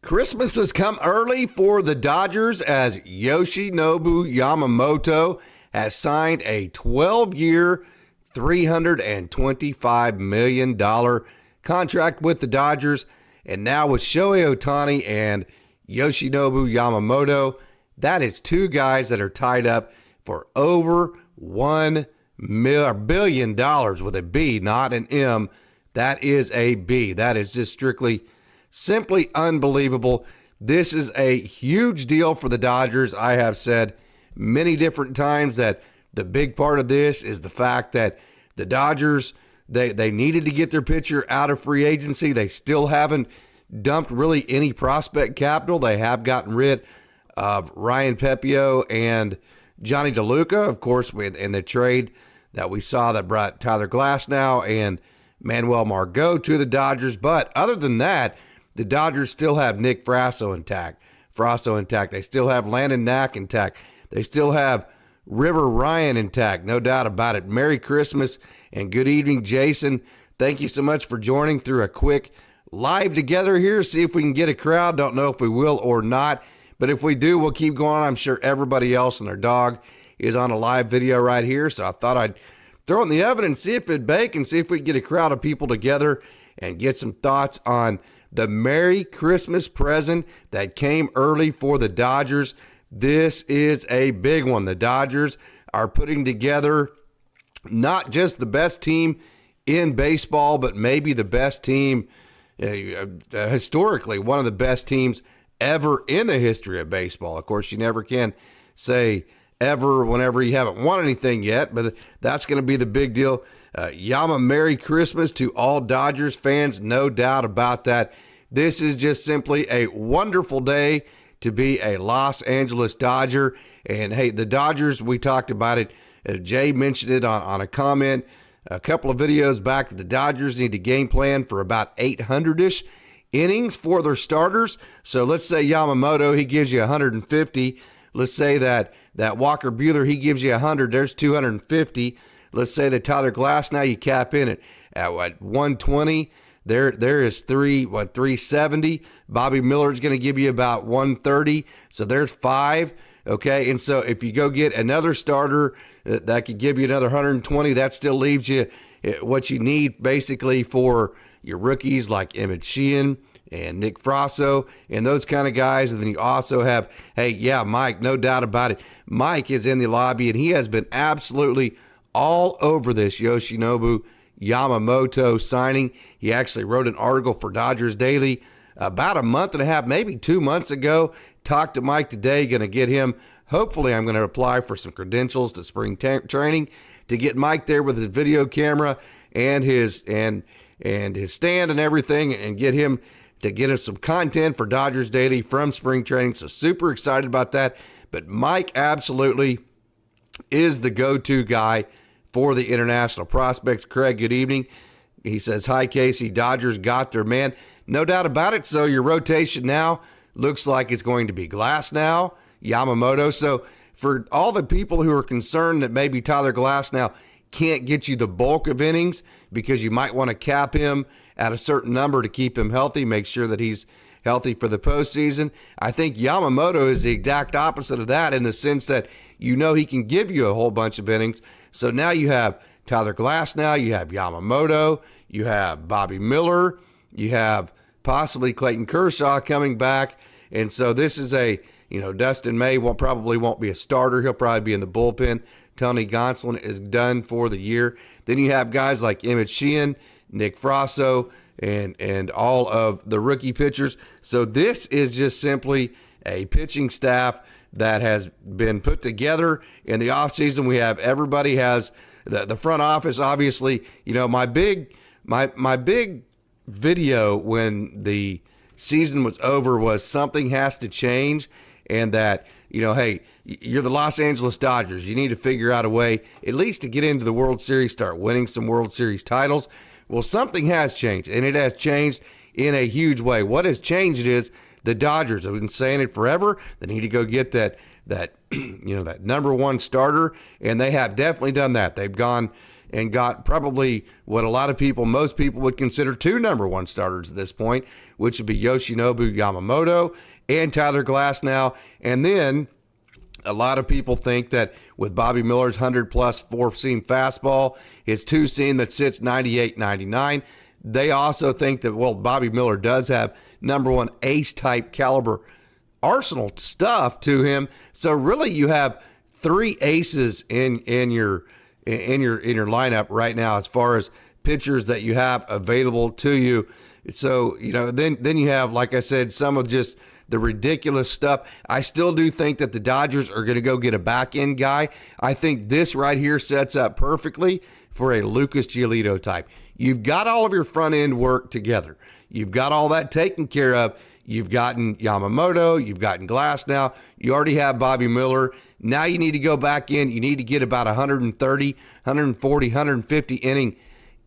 Christmas has come early for the Dodgers as YoshinobuYamamoto has signed a 12-year, $325 million contract with the Dodgers. And now with Shohei Ohtani and YoshinobuYamamoto, that is two guys that are tied up for over $1 billion with a B, not an M. That is a B. That is just simply unbelievable. This is a huge deal for the Dodgers. I have said many different times that the big part of this is the fact that the Dodgers, they needed to get their pitcher out of free agency. They still haven't dumped really any prospect capital. They have gotten rid of Ryan Pepio and Johnny DeLuca, of course, in the trade that we saw that brought Tyler Glasnow and Manuel Margot to the Dodgers. But other than that, the Dodgers still have Nick Frasso intact. They still have Landon Knack intact. They still have River Ryan intact, no doubt about it. Merry Christmas and good evening, Jason. Thank you so much for joining through a quick live together here. See if we can get a crowd. Don't know if we will or not, but if we do, we'll keep going. I'm sure everybody else and their dog is on a live video right here, so I thought I'd throw in the oven and see if it'd bake and see if we can get a crowd of people together and get some thoughts on the Merry Christmas present that came early for the Dodgers. This is a big one. The Dodgers are putting together not just the best team in baseball, but maybe the best team historically, one of the best teams ever in the history of baseball. Of course, you never can say ever whenever you haven't won anything yet, but that's going to be the big deal. Merry Christmas to all Dodgers fans, no doubt about that. This is just simply a wonderful day to be a Los Angeles Dodger. And hey, the Dodgers, we talked about it. Jay mentioned it on a comment a couple of videos back that the Dodgers need to game plan for about 800-ish innings for their starters. So let's say Yamamoto, he gives you 150. Let's say that Walker Buehler, he gives you 100. There's 250. Let's say that Tyler Glasnow, you cap in at what, 120. There is 370. Bobby Miller's going to give you about 130. So there's 5. Okay, and so if you go get another starter that could give you another 120, that still leaves you what you need basically for your rookies like Emmett Sheehan and Nick Frasso and those kind of guys. And then you also have, Mike, no doubt about it. Mike is in the lobby, and he has been absolutely all over this Yoshinobu Yamamoto signing. He actually wrote an article for Dodgers Daily about a month and a half, maybe 2 months ago. Talked to Mike today, going to get him. Hopefully, I'm going to apply for some credentials to spring training to get Mike there with his video camera and his stand and everything, and get him some content for Dodgers Daily from spring training. So super excited about that. But Mike absolutely is the go-to guy for the international prospects. Craig, good evening. He says, hi, Casey. Dodgers got their man. No doubt about it. So your rotation now looks like it's going to be Glasnow, Yamamoto. So for all the people who are concerned that maybe Tyler Glasnow can't get you the bulk of innings because you might want to cap him at a certain number to keep him healthy, make sure that he's healthy for the postseason, I think Yamamoto is the exact opposite of that in the sense that he can give you a whole bunch of innings. So now you have Tyler Glasnow, you have Yamamoto, you have Bobby Miller, you have possibly Clayton Kershaw coming back. And so this is Dustin May probably won't be a starter. He'll probably be in the bullpen. Tony Gonsolin is done for the year. Then you have guys like Emmett Sheehan, Nick Frasso, and all of the rookie pitchers. So this is just simply a pitching staff that has been put together in the offseason. We have everybody has the front office, obviously. My big video when the season was over was something has to change, and that hey, you're the Los Angeles Dodgers, you need to figure out a way at least to get into the World Series, start winning some World Series titles. Well, something has changed, and it has changed in a huge way. What has changed is the Dodgers have been saying it forever. They need to go get that number one starter, and they have definitely done that. They've gone and got probably what a lot of people, most people would consider 2 number 1 starters at this point, which would be YoshinobuYamamoto and Tyler Glasnow. And then a lot of people think that with Bobby Miller's 100-plus 4-seam fastball, his 2-seam that sits 98, 99, they also think that, well, Bobby Miller does have number 1 ace-type caliber arsenal stuff to him. So really you have 3 aces in your lineup right now as far as pitchers that you have available to you. So, then you have, like I said, some of just the ridiculous stuff. I still do think that the Dodgers are going to go get a back-end guy. I think this right here sets up perfectly for a Lucas Giolito type. You've got all of your front-end work together. You've got all that taken care of. You've gotten Yamamoto. You've gotten Glasnow. You already have Bobby Miller. Now you need to go back in. You need to get about 130, 140, 150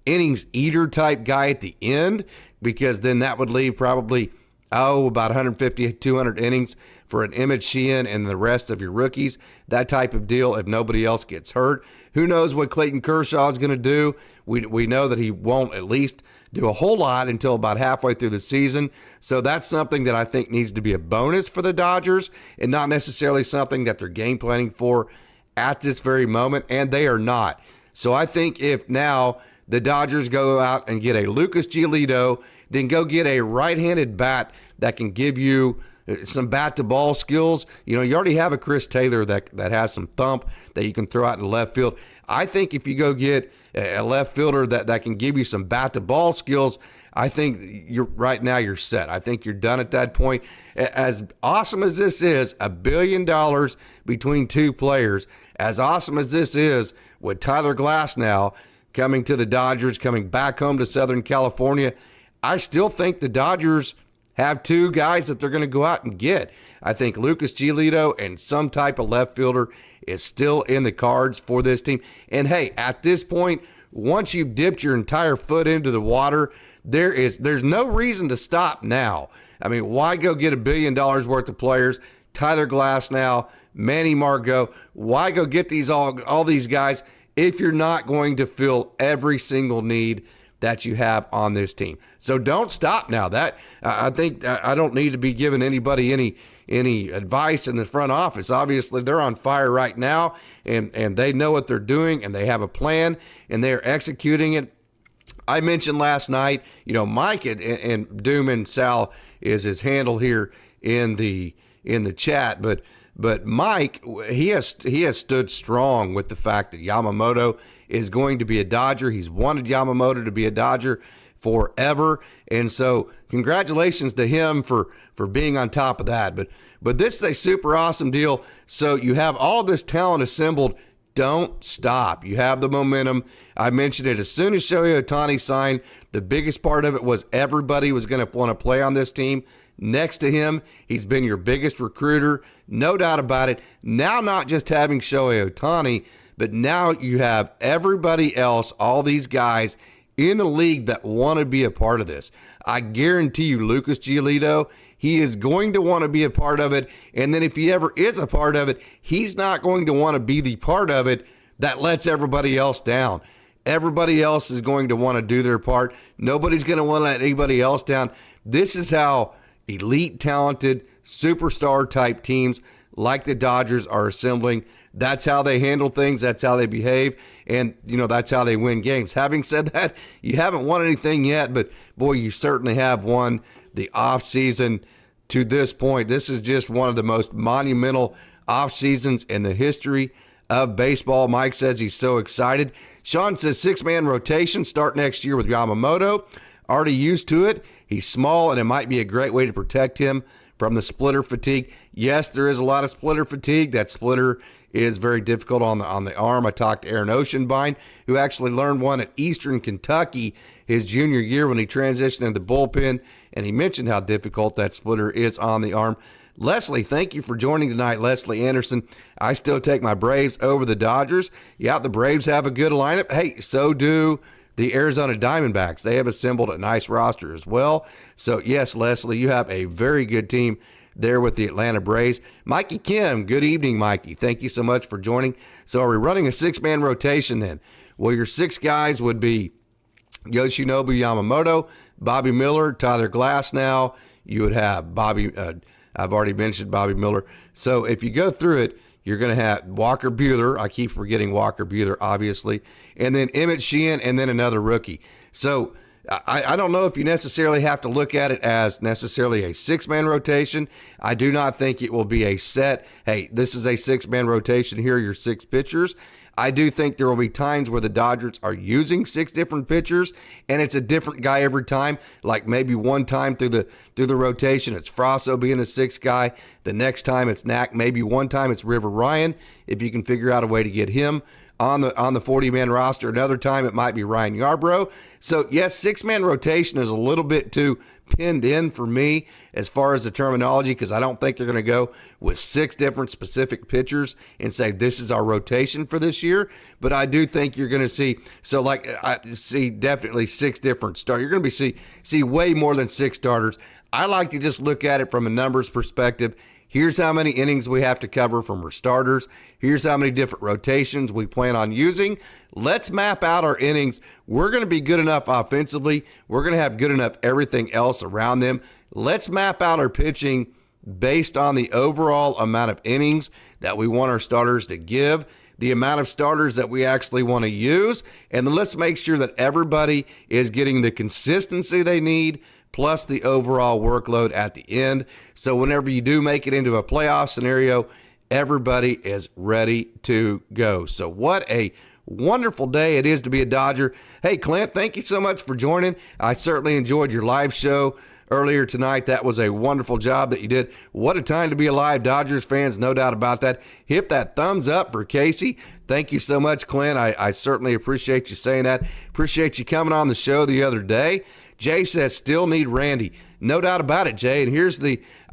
innings eater type guy at the end, because then that would leave probably about 150, 200 innings for an Emmett Sheehan and the rest of your rookies. That type of deal if nobody else gets hurt. Who knows what Clayton Kershaw is going to do? We know that he won't at least do a whole lot until about halfway through the season. So that's something that I think needs to be a bonus for the Dodgers and not necessarily something that they're game planning for at this very moment, and they are not. So I think if now the Dodgers go out and get a Lucas Giolito, then go get a right-handed bat that can give you some bat-to-ball skills. You already have a Chris Taylor that has some thump that you can throw out in left field. I think if you go get a left fielder that can give you some bat-to-ball skills, I think right now you're set. I think you're done at that point. As awesome as this is, $1 billion between 2 players, as awesome as this is with Tyler Glasnow coming to the Dodgers, coming back home to Southern California, I still think the Dodgers have 2 guys that they're going to go out and get. I think Lucas Giolito and some type of left fielder is still in the cards for this team. And hey, at this point, once you've dipped your entire foot into the water, there's no reason to stop now. I mean, why go get $1 billion worth of players? Tyler Glasnow, Manny Margot. Why go get all these guys if you're not going to fill every single need that you have on this team? So don't stop now. That I think I don't need to be giving anybody any advice in the front office. Obviously, they're on fire right now, and they know what they're doing, and they have a plan, and they're executing it. I mentioned last night, Mike and Doom and Sal is his handle here in the chat, but Mike, he has stood strong with the fact that Yamamoto is going to be a Dodger. He's wanted Yamamoto to be a Dodger forever. And so congratulations to him for being on top of that. But this is a super awesome deal. So you have all this talent assembled. Don't stop. You have the momentum. I mentioned it as soon as ShoheiOhtani signed, the biggest part of it was everybody was going to want to play on this team. Next to him, he's been your biggest recruiter, no doubt about it. Now not just having ShoheiOhtani, but now you have everybody else, all these guys in the league that want to be a part of this. I guarantee you, Lucas Giolito, he is going to want to be a part of it. And then if he ever is a part of it, he's not going to want to be the part of it that lets everybody else down. Everybody else is going to want to do their part. Nobody's going to want to let anybody else down. This is how elite, talented, superstar type teams like the Dodgers are assembling. That's how they handle things. That's how they behave. And, that's how they win games. Having said that, you haven't won anything yet, but boy, you certainly have won the offseason to this point. This is just one of the most monumental off seasons in the history of baseball. Mike says he's so excited. Sean says 6-man rotation start next year with Yamamoto. Already used to it. He's small, and it might be a great way to protect him from the splitter fatigue. Yes, there is a lot of splitter fatigue. That splitter is very difficult on the arm. I talked to Aaron Oceanbine, who actually learned one at Eastern Kentucky his junior year when he transitioned into the bullpen, and he mentioned how difficult that splitter is on the arm. Leslie, thank you for joining tonight, Leslie Anderson. I still take my Braves over the Dodgers. Yeah, the Braves have a good lineup. Hey, so do the Arizona Diamondbacks. They have assembled a nice roster as well. So, yes, Leslie, you have a very good team there with the Atlanta Braves. Mikey Kim, good evening, Mikey. Thank you so much for joining. So are we running a 6-man rotation then? Well, your 6 guys would be YoshinobuYamamoto, Bobby Miller, Tyler Glasnow. You would have I've already mentioned Bobby Miller. So if you go through it, you're going to have Walker Buehler. I keep forgetting Walker Buehler, obviously. And then Emmett Sheehan, and then another rookie. So I don't know if you necessarily have to look at it as necessarily a 6-man rotation. I do not think it will be a set, hey, this is a 6-man rotation. Here are your 6 pitchers. I do think there will be times where the Dodgers are using 6 different pitchers, and it's a different guy every time. Like maybe one time through the rotation, it's Frasso being the 6th guy. The next time it's Knack. Maybe one time it's River Ryan, if you can figure out a way to get him on the 40-man roster. Another time it might be Ryan Yarbrough. So yes, 6-man rotation is a little bit too pinned in for me as far as the terminology, because I don't think they're going to go with 6 different specific pitchers and say this is our rotation for this year. But I do think you're going to see, so like I see definitely 6 different starters. You're going to see way more than 6 starters. I like to just look at it from a numbers perspective. Here's how many innings we have to cover from our starters. Here's how many different rotations we plan on using. Let's map out our innings. We're going to be good enough offensively. We're going to have good enough everything else around them. Let's map out our pitching based on the overall amount of innings that we want our starters to give, the amount of starters that we actually want to use, and then let's make sure that everybody is getting the consistency they need, plus the overall workload at the end. So whenever you do make it into a playoff scenario, everybody is ready to go. So what a wonderful day it is to be a Dodger. Hey, Clint, thank you so much for joining. I certainly enjoyed your live show earlier tonight. That was a wonderful job that you did. What a time to be alive, Dodgers fans, no doubt about that. Hit that thumbs up for Casey. Thank you so much, Clint. I certainly appreciate you saying that. Appreciate you coming on the show the other day. Jay says, still need Randy. No doubt about it, Jay. And here's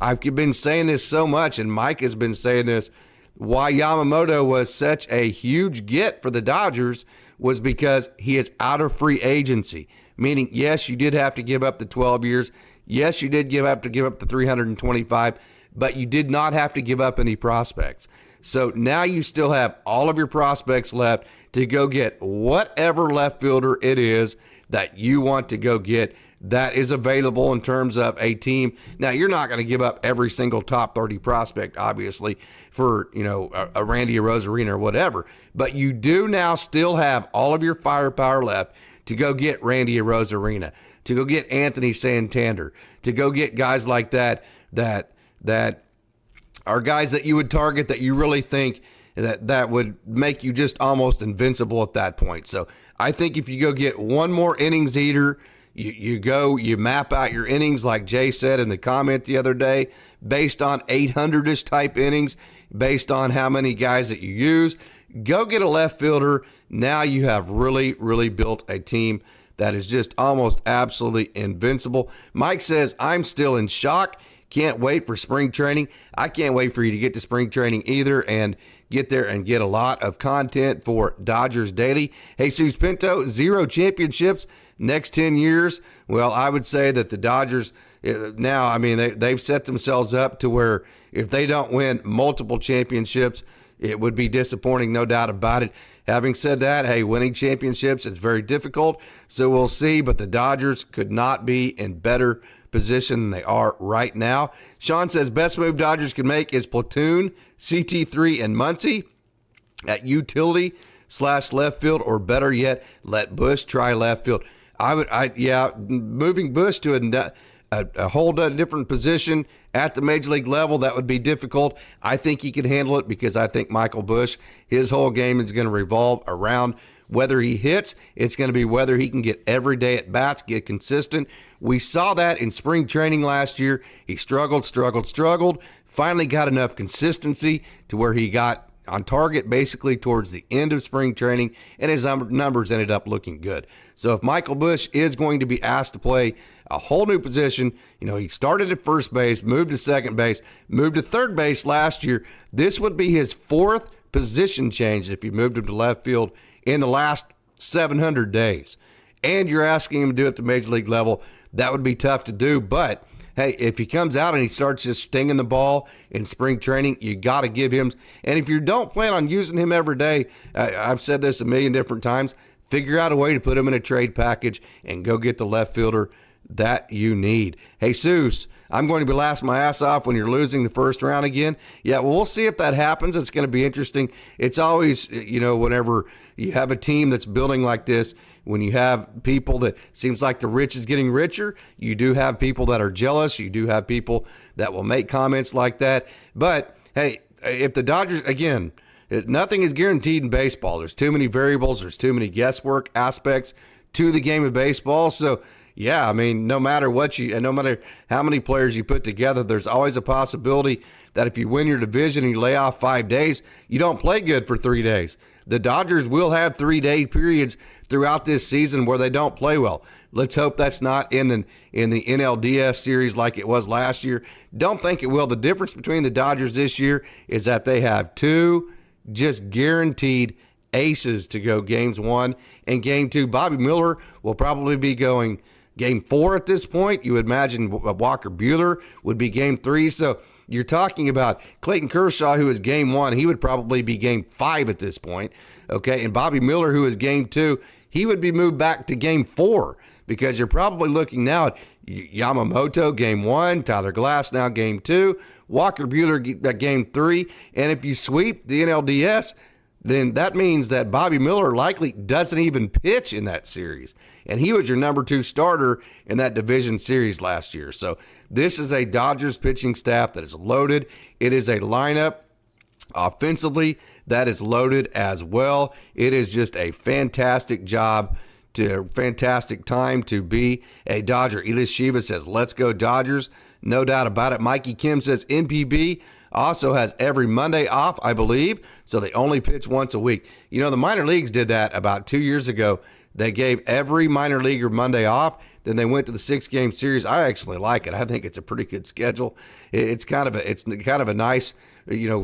I've been saying this so much, and Mike has been saying this, why Yamamoto was such a huge get for the Dodgers was because he is out of free agency. Meaning, yes, you did have to give up the 12 years. Yes, you did have to give up the 325, but you did not have to give up any prospects. So now you still have all of your prospects left to go get whatever left fielder it is that you want to go get that is available in terms of a team. Now, you're not going to give up every single top 30 prospect, obviously, for, a Randy Arozarena or whatever. But you do now still have all of your firepower left to go get Randy Arozarena, to go get Anthony Santander, to go get guys like that are guys that you would target that you really think that would make you just almost invincible at that point. So I think if you go get one more innings eater, you map out your innings like Jay said in the comment the other day, based on 800-ish type innings, based on how many guys that you use. Go get a left fielder. Now you have really, really built a team that is just almost absolutely invincible. Mike says, I'm still in shock. Can't wait for spring training. I can't wait for you to get to spring training either and get there and get a lot of content for Dodgers Daily. Jesus Pinto, 0 championships next 10 years. Well, I would say that the Dodgers now, they've set themselves up to where if they don't win multiple championships, it would be disappointing, no doubt about it. Having said that, hey, winning championships is very difficult, so we'll see, but the Dodgers could not be in better position than they are right now. Sean says, best move Dodgers can make is platoon CT3 and Muncy at utility / left field, or better yet, let Bush try left field. Moving Bush to a whole different position at the major league level, that would be difficult. I think he can handle it because I think Michael Bush, his whole game is going to revolve around whether he hits. It's going to be whether he can get every day at bats, get consistent. We saw that in spring training last year. He struggled, finally got enough consistency to where he got on target basically towards the end of spring training, and his numbers ended up looking good. So if Michael Bush is going to be asked to play a whole new position, he started at first base, moved to second base, moved to third base last year. This would be his 4th position change if you moved him to left field in the last 700 days. And you're asking him to do it at the major league level. That would be tough to do, but hey, if he comes out and he starts just stinging the ball in spring training, you got to give him. And if you don't plan on using him every day, I've said this a million different times, figure out a way to put him in a trade package and go get the left fielder that you need. Jesus, I'm going to be laughing my ass off when you're losing the first round again. Yeah, well, we'll see if that happens. It's going to be interesting. It's always, whenever you have a team that's building like this, when you have people that seems like the rich is getting richer, you do have people that are jealous. You do have people that will make comments like that. But, hey, if the Dodgers, again, nothing is guaranteed in baseball. There's too many variables. There's too many guesswork aspects to the game of baseball. So, yeah, I mean, no matter how many players you put together, there's always a possibility that if you win your division and you lay off 5 days, you don't play good for 3 days. The Dodgers will have 3-day periods throughout this season where they don't play well. Let's hope that's not in the NLDS series like it was last year. Don't think it will. The difference between the Dodgers this year is that they have 2 just guaranteed aces to go games 1 and game 2. Bobby Miller will probably be going game 4 at this point. You would imagine Walker Buehler would be game 3. So you're talking about Clayton Kershaw, who is game 1. He would probably be game 5 at this point. Okay. And Bobby Miller, who is game 2, he would be moved back to game 4 because you're probably looking now at Yamamoto game 1, Tyler Glass now game 2, Walker Buehler game 3. And if you sweep the NLDS, then that means that Bobby Miller likely doesn't even pitch in that series. And he was your number 2 starter in that division series last year. So this is a Dodgers pitching staff that is loaded. It is a lineup offensively that is loaded as well. It is just a fantastic fantastic time to be a Dodger. Elias Shiva says, let's go Dodgers. No doubt about it. Mikey Kim says NPB also has every Monday off, I believe, so they only pitch once a week. The minor leagues did that about 2 years ago. They gave every minor leaguer Monday off. Then they went to the 6-game series. I actually like it. I think it's a pretty good schedule. It's kind of a nice,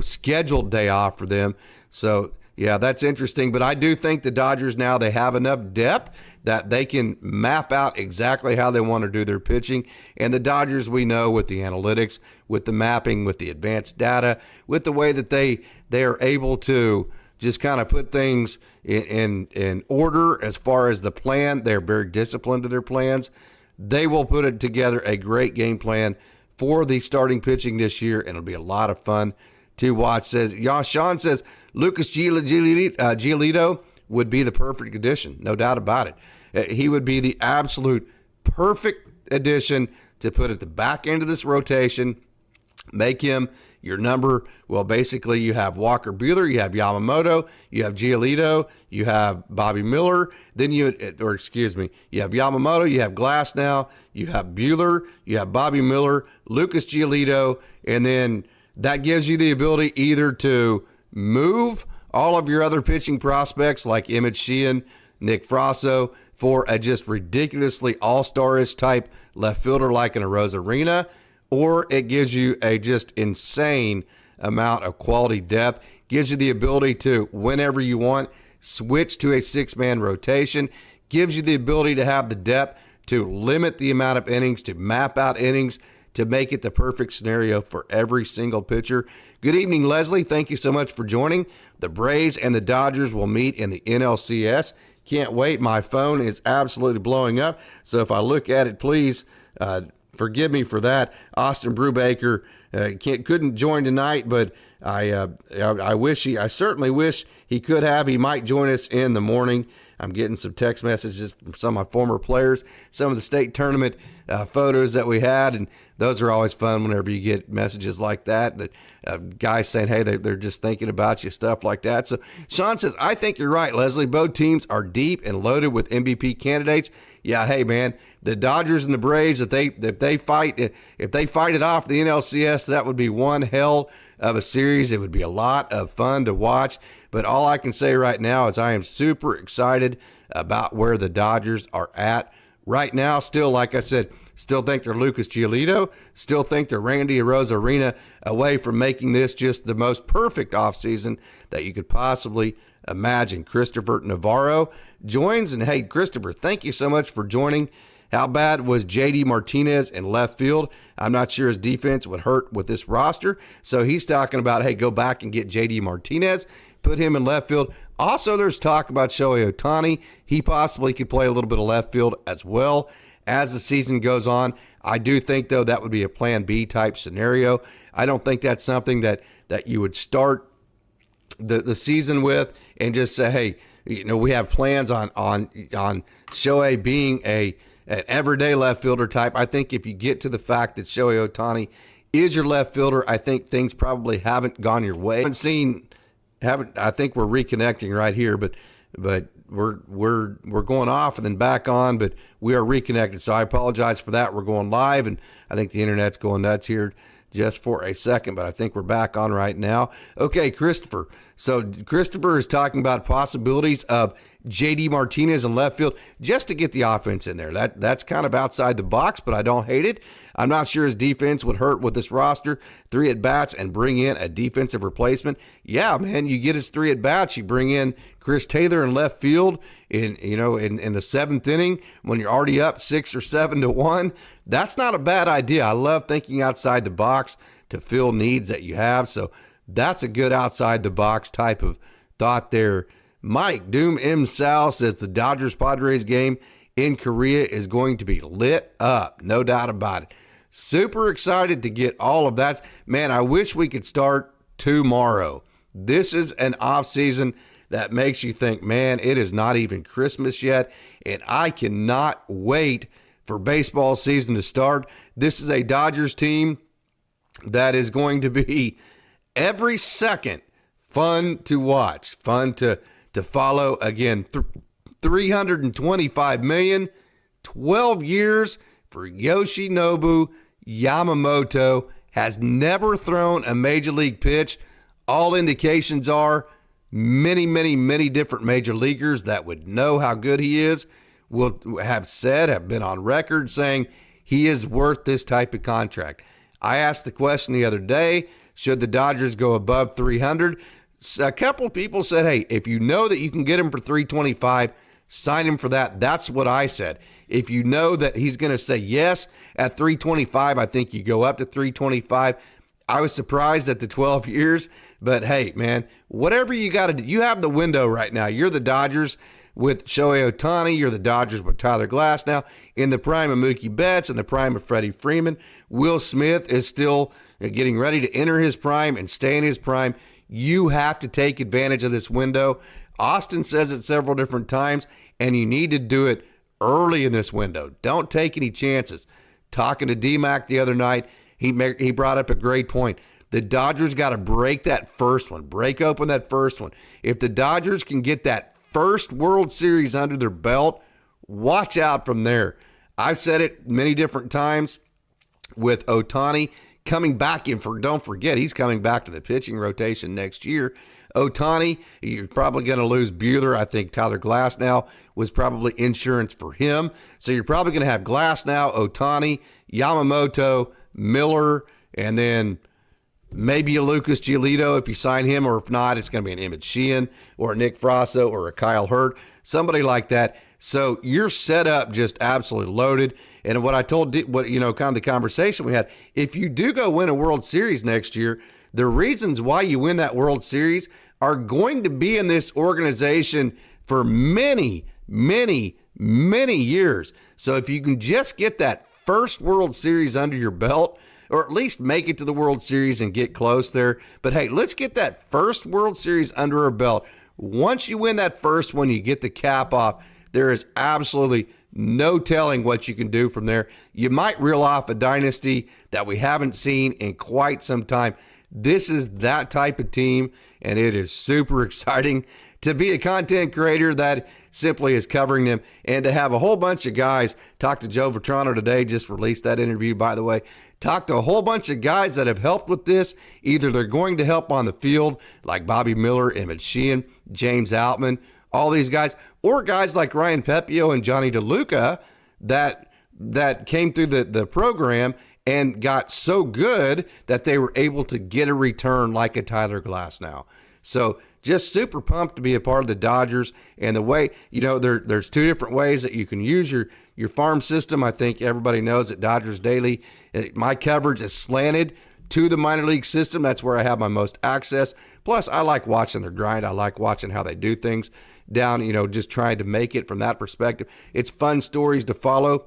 scheduled day off for them. So yeah, that's interesting. But I do think the Dodgers now, they have enough depth that they can map out exactly how they want to do their pitching. And the Dodgers, we know, with the analytics, with the mapping, with the advanced data, with the way that they are able to just kind of put things in order as far as the plan. They're very disciplined to their plans. They will put it together a great game plan for the starting pitching this year, and it'll be a lot of fun to watch. Sean says Lucas Giolito would be the perfect addition, no doubt about it. He would be the absolute perfect addition to put at the back end of this rotation, make him your number. Well, basically, you have Walker Buehler, you have Yamamoto, you have Giolito, you have Bobby Miller, you have Yamamoto, you have Glass now, you have Buehler, you have Bobby Miller, Lucas Giolito, and then that gives you the ability either to move all of your other pitching prospects like Emmett Sheehan, Nick Frasso for a just ridiculously all-star-ish type left fielder like in a Rosarina, or it gives you a just insane amount of quality depth, gives you the ability to, whenever you want, switch to a 6-man rotation, gives you the ability to have the depth to limit the amount of innings, to map out innings, to make it the perfect scenario for every single pitcher. Good evening, Leslie. Thank you so much for joining. The Braves and the Dodgers will meet in the NLCS. Can't wait. My phone is absolutely blowing up. So if I look at it, please forgive me for that. Austin Brubaker couldn't join tonight, but I certainly wish he could have. He might join us in the morning. I'm getting some text messages from some of my former players, some of the state tournament photos that we had, and those are always fun whenever you get messages like that guys saying, hey, they're just thinking about you, stuff like that. So Sean says, I think you're right, Leslie. Both teams are deep and loaded with MVP candidates. Yeah, hey, man, the Dodgers and the Braves, if they fight it off the NLCS, that would be one hell of a series. It would be a lot of fun to watch. But all I can say right now is I am super excited about where the Dodgers are at right now. Still, like I said, still think they're Lucas Giolito. Still think they're Randy Arozarena away from making this just the most perfect offseason that you could possibly imagine. Christopher Navarro joins. And, hey, Christopher, thank you so much for joining. How bad was J.D. Martinez in left field? I'm not sure his defense would hurt with this roster. So he's talking about, hey, go back and get J.D. Martinez, put him in left field. Also, there's talk about ShoheiOhtani. He possibly could play a little bit of left field as well as the season goes on. I do think, though, that would be a plan B type scenario. I don't think that's something that you would start the season with and just say, hey, we have plans on Shohei being an everyday left fielder type. I think if you get to the fact that ShoheiOhtani is your left fielder, I think things probably haven't gone your way. I think we're reconnecting right here, but we're going off and then back on, but we are reconnected. So I apologize for that. We're going live, and I think the internet's going nuts here just for a second, but I think we're back on right now. Okay, Christopher. So Christopher is talking about possibilities of JD Martinez in left field just to get the offense in there. That's kind of outside the box, but I don't hate it. I'm not sure his defense would hurt with this roster. 3 at-bats and bring in a defensive replacement. Yeah, man, you get his 3 at-bats. You bring in Chris Taylor in left field in the 7th inning when you're already up 6 or 7-1. That's not a bad idea. I love thinking outside the box to fill needs that you have. So that's a good outside the box type of thought there. Mike Doom M. Sal says the Dodgers-Padres game in Korea is going to be lit up. No doubt about it. Super excited to get all of that. Man, I wish we could start tomorrow. This is an off season that makes you think, man, it is not even Christmas yet, and I cannot wait for baseball season to start. This is a Dodgers team that is going to be every second fun to watch, fun to follow. Again, $325 million, 12 years for Yoshinobu Yamamoto. Has never thrown a major league pitch. All indications are many different major leaguers that would know how good he is have been on record saying he is worth this type of contract. I asked the question the other day, should the Dodgers go above 300? A couple of people said, hey, if you know that you can get him for 325, sign him for that. That's what I said. If you know that he's going to say yes at 325, I think you go up to 325. I was surprised at the 12 years, but hey, man, whatever you got to do, you have the window right now. You're the Dodgers with ShoheiOhtani. You're the Dodgers with Tyler Glasnow in the prime of Mookie Betts, in the prime of Freddie Freeman. Will Smith is still getting ready to enter his prime and stay in his prime. You have to take advantage of this window. Austin says it several different times, and you need to do it early in this window. Don't take any chances. Talking to D-Mac the other night, he brought up a great point. The Dodgers got to break that first one, break open that first one. If the Dodgers can get that first World Series under their belt, watch out from there. I've said it many different times with Ohtani coming back in don't forget, he's coming back to the pitching rotation next year. Ohtani, you're probably going to lose Buehler. I think Tyler Glasnow was probably insurance for him. So you're probably going to have Glasnow, Ohtani, Yamamoto, Miller, and then maybe a Lucas Giolito if you sign him, or if not, it's going to be an Emmett Sheehan or a Nick Frasso or a Kyle Hurt, somebody like that. So you're set up just absolutely loaded. And what I told, kind of the conversation we had, if you do go win a World Series next year, the reasons why you win that World Series are going to be in this organization for many years. So if you can just get that first World Series under your belt, or at least make it to the World Series and get close there. But hey, let's get that first World Series under our belt. Once you win that first one, you get the cap off. There is absolutely no telling what you can do from there. You might reel off a dynasty that we haven't seen in quite some time. This is that type of team, and it is super exciting to be a content creator that simply is covering them, and to have a whole bunch of guys. Talked to Joe Vitrano today, just released that interview, by the way. Talked to a whole bunch of guys that have helped with this. Either they're going to help on the field, like Bobby Miller, Emmett Sheehan, James Outman, all these guys, or guys like Ryan Pepio and Johnny DeLuca that came through the program and got so good that they were able to get a return like a Tyler Glasnow. So just super pumped to be a part of the Dodgers. And the way, there's 2 different ways that you can use your farm system. I think everybody knows at Dodgers Daily, my coverage is slanted to the minor league system. That's where I have my most access. Plus, I like watching their grind. I like watching how they do things down, just trying to make it from that perspective. It's fun stories to follow.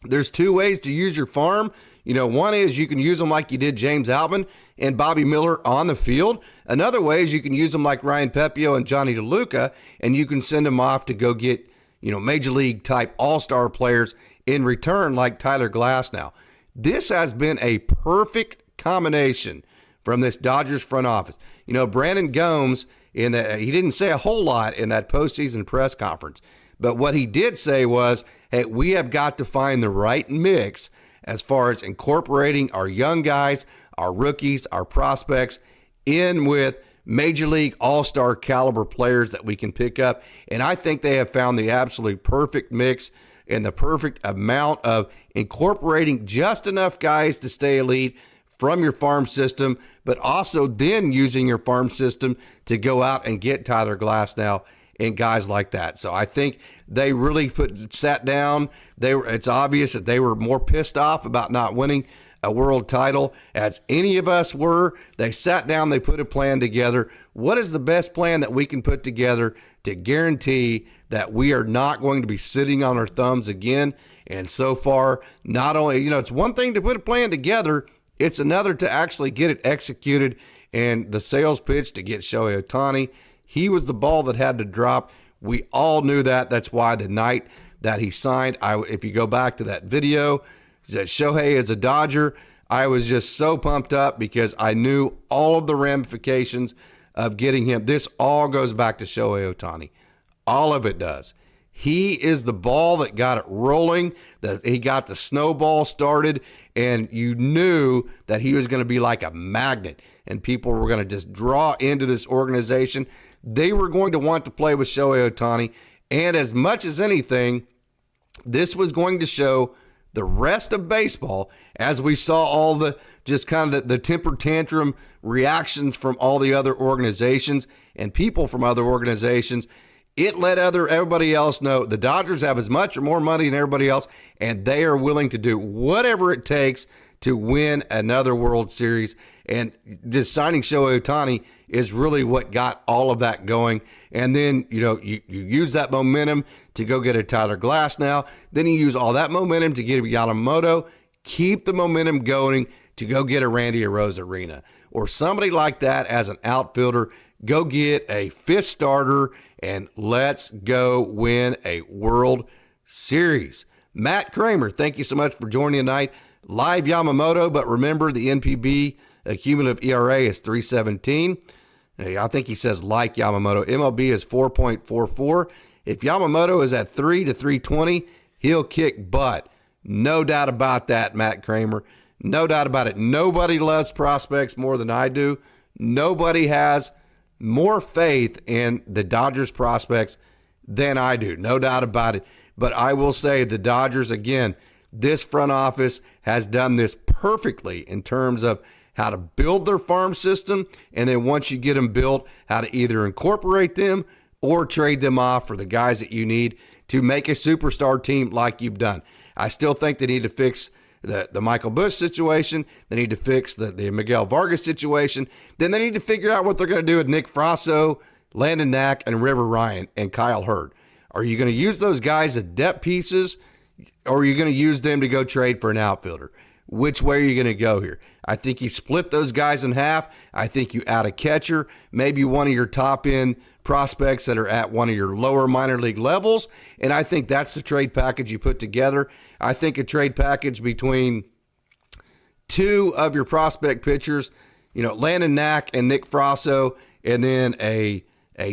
There's two ways to use your farm. One is you can use them like you did James Outman and Bobby Miller on the field. Another way is you can use them like Ryan Pepio and Johnny DeLuca, and you can send them off to go get, major league type all-star players in return like Tyler Glasnow. This has been a perfect combination from this Dodgers front office. Brandon Gomes, he didn't say a whole lot in that postseason press conference, but what he did say was, hey, we have got to find the right mix as far as incorporating our young guys, our rookies, our prospects in with major league all-star caliber players that we can pick up. And I think they have found the absolute perfect mix and the perfect amount of incorporating just enough guys to stay elite from your farm system, but also then using your farm system to go out and get Tyler Glasnow and guys like that. So I think they really sat down. It's obvious that they were more pissed off about not winning a world title as any of us were. They sat down, they put a plan together. What is the best plan that we can put together to guarantee that we are not going to be sitting on our thumbs again? And so far, not only, it's one thing to put a plan together, it's another to actually get it executed. And the sales pitch to get ShoheiOhtani, he was the ball that had to drop. We all knew that. That's why the night that he signed, if you go back to that video, that Shohei is a Dodger, I was just so pumped up because I knew all of the ramifications of getting him. This all goes back to ShoheiOhtani. All of it does. He is the ball that got it rolling, that he got the snowball started, and you knew that he was going to be like a magnet, and people were going to just draw into this organization. They were going to want to play with ShoheiOhtani, and as much as anything, this was going to show the rest of baseball, as we saw all the just kind of the temper tantrum reactions from all the other organizations and people from other organizations. It let everybody else know the Dodgers have as much or more money than everybody else, and they are willing to do whatever it takes to win another World Series. And just signing ShoheiOhtani is really what got all of that going. And then, you use that momentum to go get a Tyler Glasnow. Then you use all that momentum to get a Yamamoto. Keep the momentum going to go get a Randy Arozarena or somebody like that as an outfielder. Go get a fifth starter and let's go win a World Series. Matt Kramer, thank you so much for joining tonight. Live Yamamoto, but remember the NPB cumulative ERA is 3.17. I think he says like Yamamoto. MLB is 4.44. If Yamamoto is at 3 to 320, he'll kick butt. No doubt about that, Matt Kramer. No doubt about it. Nobody loves prospects more than I do. Nobody has more faith in the Dodgers prospects than I do. No doubt about it. But I will say the Dodgers, again, this front office has done this perfectly in terms of how to build their farm system, and then once you get them built, how to either incorporate them or trade them off for the guys that you need to make a superstar team like you've done. I still think they need to fix the Michael Busch situation. They need to fix the Miguel Vargas situation. Then they need to figure out what they're going to do with Nick Frasso, Landon Knack, and River Ryan, and Kyle Hurd. Are you going to use those guys as depth pieces, or are you going to use them to go trade for an outfielder? Which way are you going to go here? I think you split those guys in half. I think you add a catcher, maybe one of your top-end prospects that are at one of your lower minor league levels, and I think that's the trade package you put together. I think a trade package between two of your prospect pitchers, Landon Knack and Nick Frasso, and then a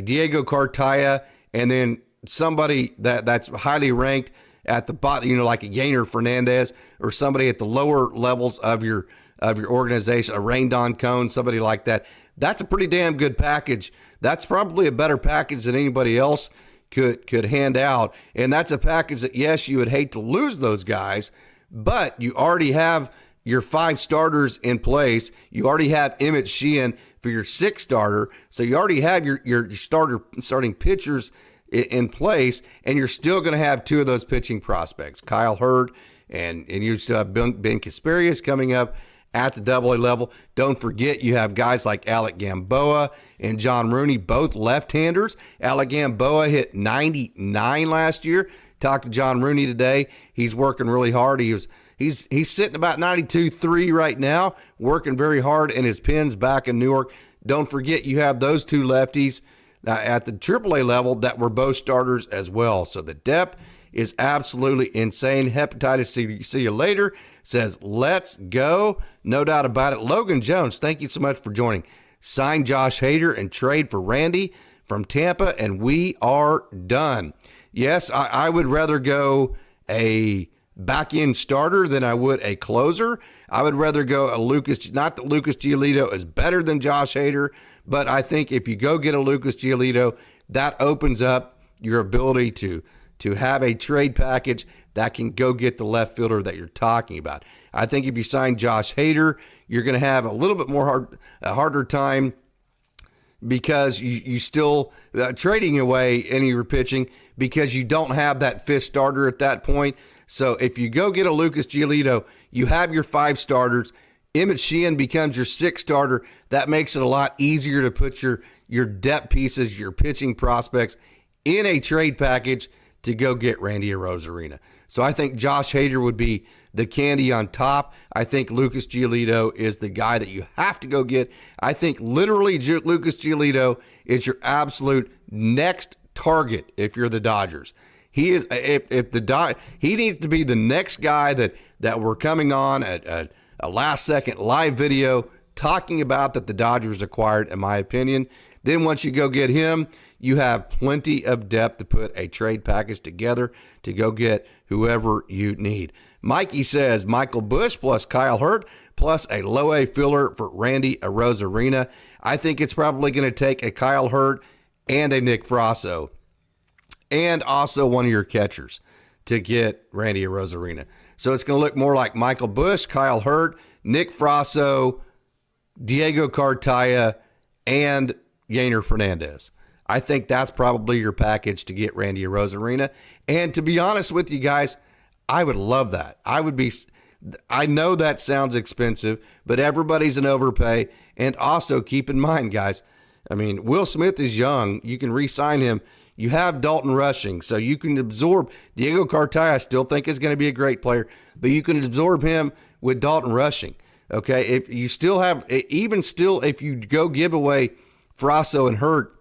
Diego Cartaya, and then somebody that's highly ranked at the bottom, like a Gainer Fernandez or somebody at the lower levels of your organization, a Raindon Cone, somebody like that. That's a pretty damn good package. That's probably a better package than anybody else could hand out. And that's a package that, yes, you would hate to lose those guys, but you already have your 5 starters in place. You already have Emmett Sheehan for your 6th starter. So you already have your starting pitchers in place, and you're still going to have 2 of those pitching prospects, Kyle Hurd, and you still have Ben Kasperius coming up at the AA level. Don't forget you have guys like Alec Gamboa and John Rooney, both left-handers. Alec Gamboa hit 99 last year. Talked to John Rooney today. He's working really hard. He's sitting about 92.3 right now, working very hard in his pins back in Newark. Don't forget you have those two lefties at the AAA level that were both starters as well. So the depth is absolutely insane. Hepatitis see you later says, let's go. No doubt about it. Logan Jones, thank you so much for joining. Sign Josh Hader and trade for Randy from Tampa, and we are done. Yes, I would rather go a back-end starter than I would a closer. I would rather go a Lucas, not that Lucas Giolito is better than Josh Hader, but I think if you go get a Lucas Giolito, that opens up your ability to have a trade package that can go get the left fielder that you're talking about. I think if you sign Josh Hader, you're going to have a little bit more harder time because you still trading away any of your pitching because you don't have that fifth starter at that point. So if you go get a Lucas Giolito, you have your 5 starters. Emmett Sheehan becomes your 6th starter. That makes it a lot easier to put your depth pieces, your pitching prospects in a trade package to go get Randy Arozarena. So I think Josh Hader would be the candy on top. I think Lucas Giolito is the guy that you have to go get. I think literally Lucas Giolito is your absolute next target if you're the Dodgers. He is he needs to be the next guy that we're coming on at a last second live video talking about that the Dodgers acquired, in my opinion. Then once you go get him, you have plenty of depth to put a trade package together to go get whoever you need. Mikey says Michael Busch plus Kyle Hurt plus a low A filler for Randy Arozarena. I think it's probably going to take a Kyle Hurt and a Nick Frasso and also one of your catchers to get Randy Arozarena. So it's going to look more like Michael Busch, Kyle Hurt, Nick Frasso, Diego Cartaya, and Yainer Fernandez. I think that's probably your package to get Randy Arozarena. And to be honest with you guys, I would love that. I know that sounds expensive, but everybody's an overpay. And also keep in mind, guys, I mean, Will Smith is young. You can re-sign him. You have Dalton Rushing, so you can absorb Diego Cartaya. I still think is going to be a great player, but you can absorb him with Dalton Rushing. Okay, if you still have, even still, if you go give away Frasso and Hurt,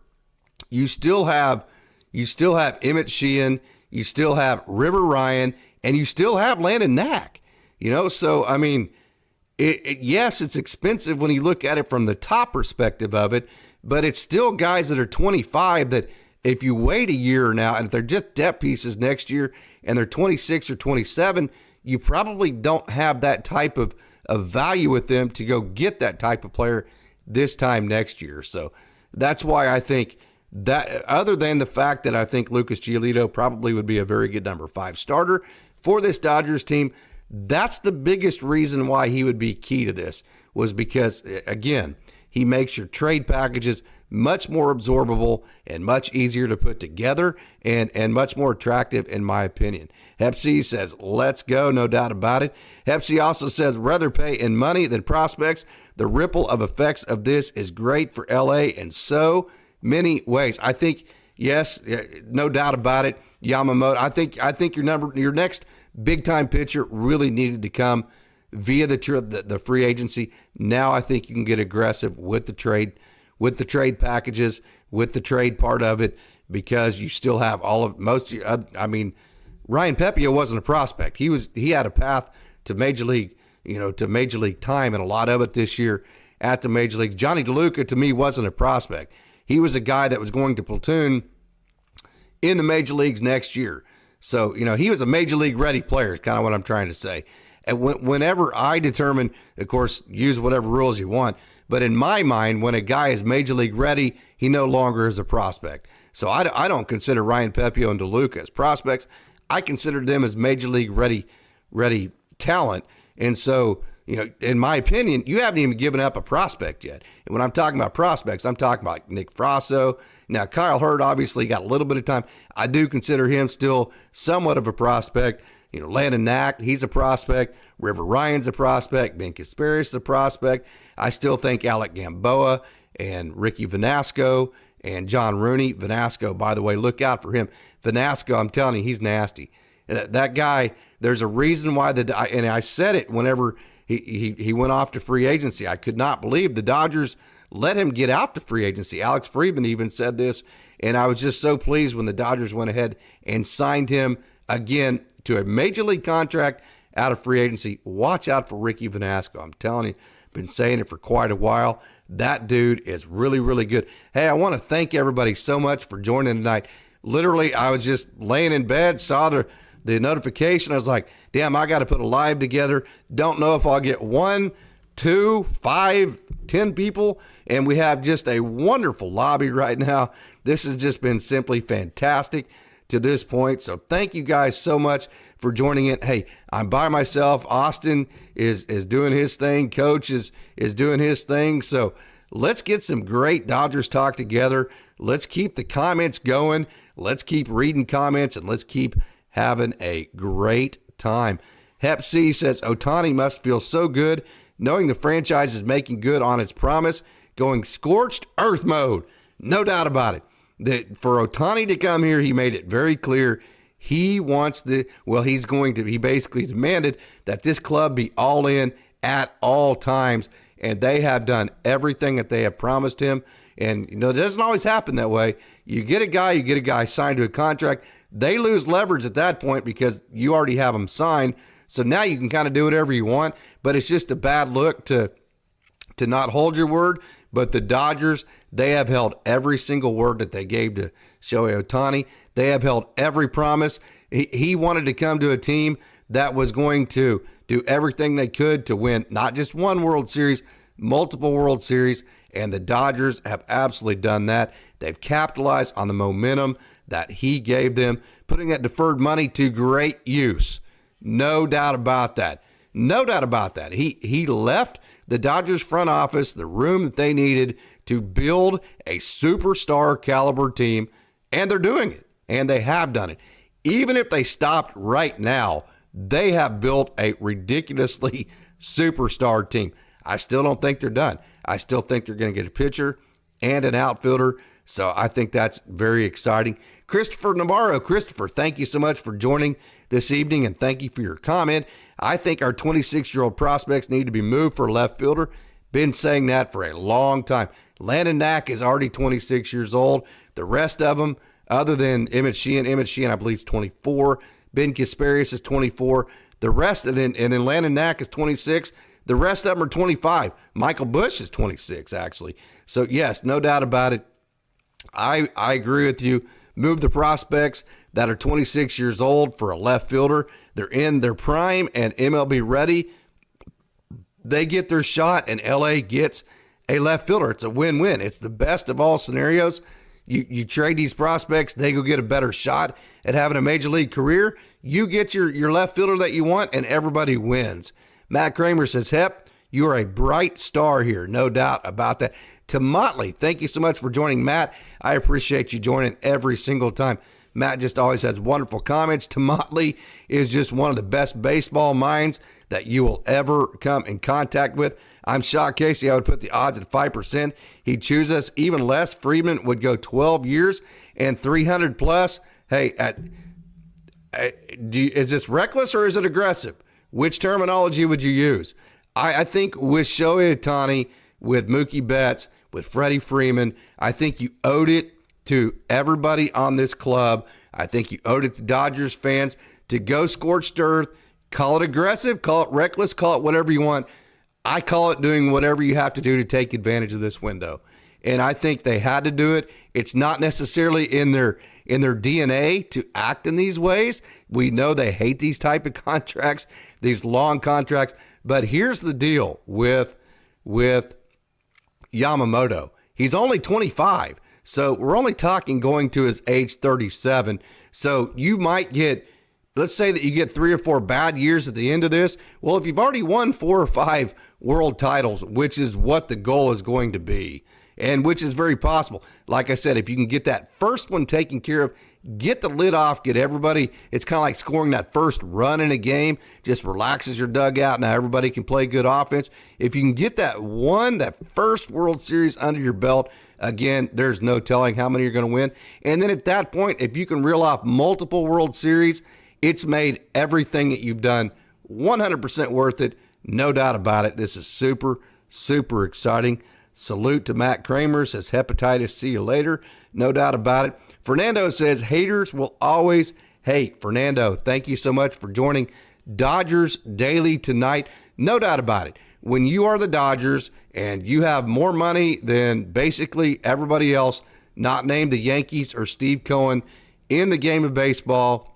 you still have Emmett Sheehan, you still have River Ryan, and you still have Landon Knack. You know, so I mean, yes, it's expensive when you look at it from the top perspective of it, but it's still guys that are 25 that if you wait a year now, and if they're just depth pieces next year and they're 26 or 27, you probably don't have that type of value with them to go get that type of player this time next year. So that's why I think that, other than the fact that I think Lucas Giolito probably would be a very good number 5 starter for this Dodgers team, that's the biggest reason why he would be key to this, was because, again, he makes your trade packages much more absorbable and much easier to put together and much more attractive, in my opinion. Hep C says, let's go, no doubt about it. Hep C also says, rather pay in money than prospects. The ripple of effects of this is great for LA in so many ways. I think, yes, no doubt about it, Yamamoto. I think your next big-time pitcher really needed to come via the free agency. Now I think you can get aggressive with the trade packages, with the trade part of it, because you still have Ryan Pepiot wasn't a prospect. He had a path to major league time, and a lot of it this year at the major league. Johnny DeLuca, to me, wasn't a prospect. He was a guy that was going to platoon in the major leagues next year. So, he was a major league ready player, is kind of what I'm trying to say. And whenever I determine, of course, use whatever rules you want, but in my mind, when a guy is major league ready, he no longer is a prospect. So I don't consider Ryan Pepiot and DeLuca as prospects. I consider them as major league ready talent. And so, in my opinion, you haven't even given up a prospect yet. And when I'm talking about prospects, I'm talking about Nick Frasso. Now, Kyle Hurt obviously got a little bit of time. I do consider him still somewhat of a prospect. Landon Knack, he's a prospect. River Ryan's a prospect. Ben Kasparius is a prospect. I still think Alec Gamboa and Ricky Vanasco and John Rooney. Vanasco, by the way, look out for him. Vanasco, I'm telling you, he's nasty. That guy, there's a reason why and I said it whenever he went off to free agency. I could not believe the Dodgers let him get out to free agency. Alex Friedman even said this, and I was just so pleased when the Dodgers went ahead and signed him again to a major league contract out of free agency. Watch out for Ricky Vanasco. I'm telling you, been saying it for quite a while. That dude is really, really good. Hey, I want to thank everybody so much for joining tonight. Literally, I was just laying in bed, saw the notification. I was like, damn, I got to put a live together. Don't know if I'll get 1, 2, 5, 10 people. And we have just a wonderful lobby right now. This has just been simply fantastic to this point. So thank you guys so much for joining in. Hey, I'm by myself. Austin is doing his thing. Coach is doing his thing. So let's get some great Dodgers talk together. Let's keep the comments going. Let's keep reading comments, and let's keep having a great time. Hep C says, Ohtani must feel so good knowing the franchise is making good on its promise, going scorched earth mode. No doubt about it. That for Ohtani to come here, he made it very clear he wants he basically demanded that this club be all in at all times, and they have done everything that they have promised him. And, it doesn't always happen that way. You get a guy signed to a contract. They lose leverage at that point because you already have them signed. So now you can kind of do whatever you want, but it's just a bad look to not hold your word. But the Dodgers, they have held every single word that they gave to ShoheiOhtani. They have held every promise. He wanted to come to a team that was going to do everything they could to win not just one World Series, multiple World Series, and the Dodgers have absolutely done that. They've capitalized on the momentum that he gave them, putting that deferred money to great use. No doubt about that. No doubt about that. He left the Dodgers front office the room that they needed to build a superstar caliber team, and they're doing it, and they have done it. Even if they stopped right now, they have built a ridiculously superstar team. I still don't think they're done. I still think they're going to get a pitcher and an outfielder, so I think that's very exciting. Christopher Navarro. Christopher, thank you so much for joining this evening, and thank you for your comment. I think our 26-year-old prospects need to be moved for a left fielder. Been saying that for a long time. Landon Knack is already 26 years old. The rest of them, other than Emmett Sheehan, I believe is 24. Ben Kasparius is 24. The rest, and then Landon Knack is 26. The rest of them are 25. Michael Busch is 26, actually. So, yes, no doubt about it. I agree with you. Move the prospects that are 26 years old for a left fielder. They're in their prime and MLB ready. They get their shot, and LA gets a left fielder. It's a win-win. It's the best of all scenarios. You trade these prospects, they go get a better shot at having a major league career. You get your left fielder that you want, and everybody wins. Matt Kramer says, Hep, you are a bright star here. No doubt about that. To Motley, thank you so much for joining, Matt. I appreciate you joining every single time. Matt just always has wonderful comments. To Motley is just one of the best baseball minds that you will ever come in contact with. I'm shocked, Casey. I would put the odds at 5%. He'd choose us even less. Friedman would go 12 years and 300 plus. Hey, is this reckless or is it aggressive? Which terminology would you use? I think with ShoheiOhtani, with Mookie Betts, with Freddie Freeman, I think you owed it to everybody on this club. I think you owed it to Dodgers fans to go scorched earth, call it aggressive, call it reckless, call it whatever you want. I call it doing whatever you have to do to take advantage of this window. And I think they had to do it. It's not necessarily in their DNA to act in these ways. We know they hate these type of contracts, these long contracts. But here's the deal with Yamamoto. He's only 25. So we're only talking going to his age 37. So you might get, let's say that you get 3 or 4 bad years at the end of this. Well, if you've already won 4 or 5 world titles, which is what the goal is going to be, and which is very possible. Like I said, if you can get that first one taken care of, get the lid off, get everybody. It's kind of like scoring that first run in a game, just relaxes your dugout. Now everybody can play good offense. If you can get that first World Series under your belt, again, there's no telling how many you're going to win. And then at that point, if you can reel off multiple World Series, it's made everything that you've done 100% worth it. No doubt about it. This is super, super exciting. Salute to Matt Kramer, says hepatitis, see you later. No doubt about it. Fernando says haters will always hate. Fernando, thank you so much for joining Dodgers Daily tonight. No doubt about it. When you are the Dodgers and you have more money than basically everybody else, not named the Yankees or Steve Cohen, in the game of baseball,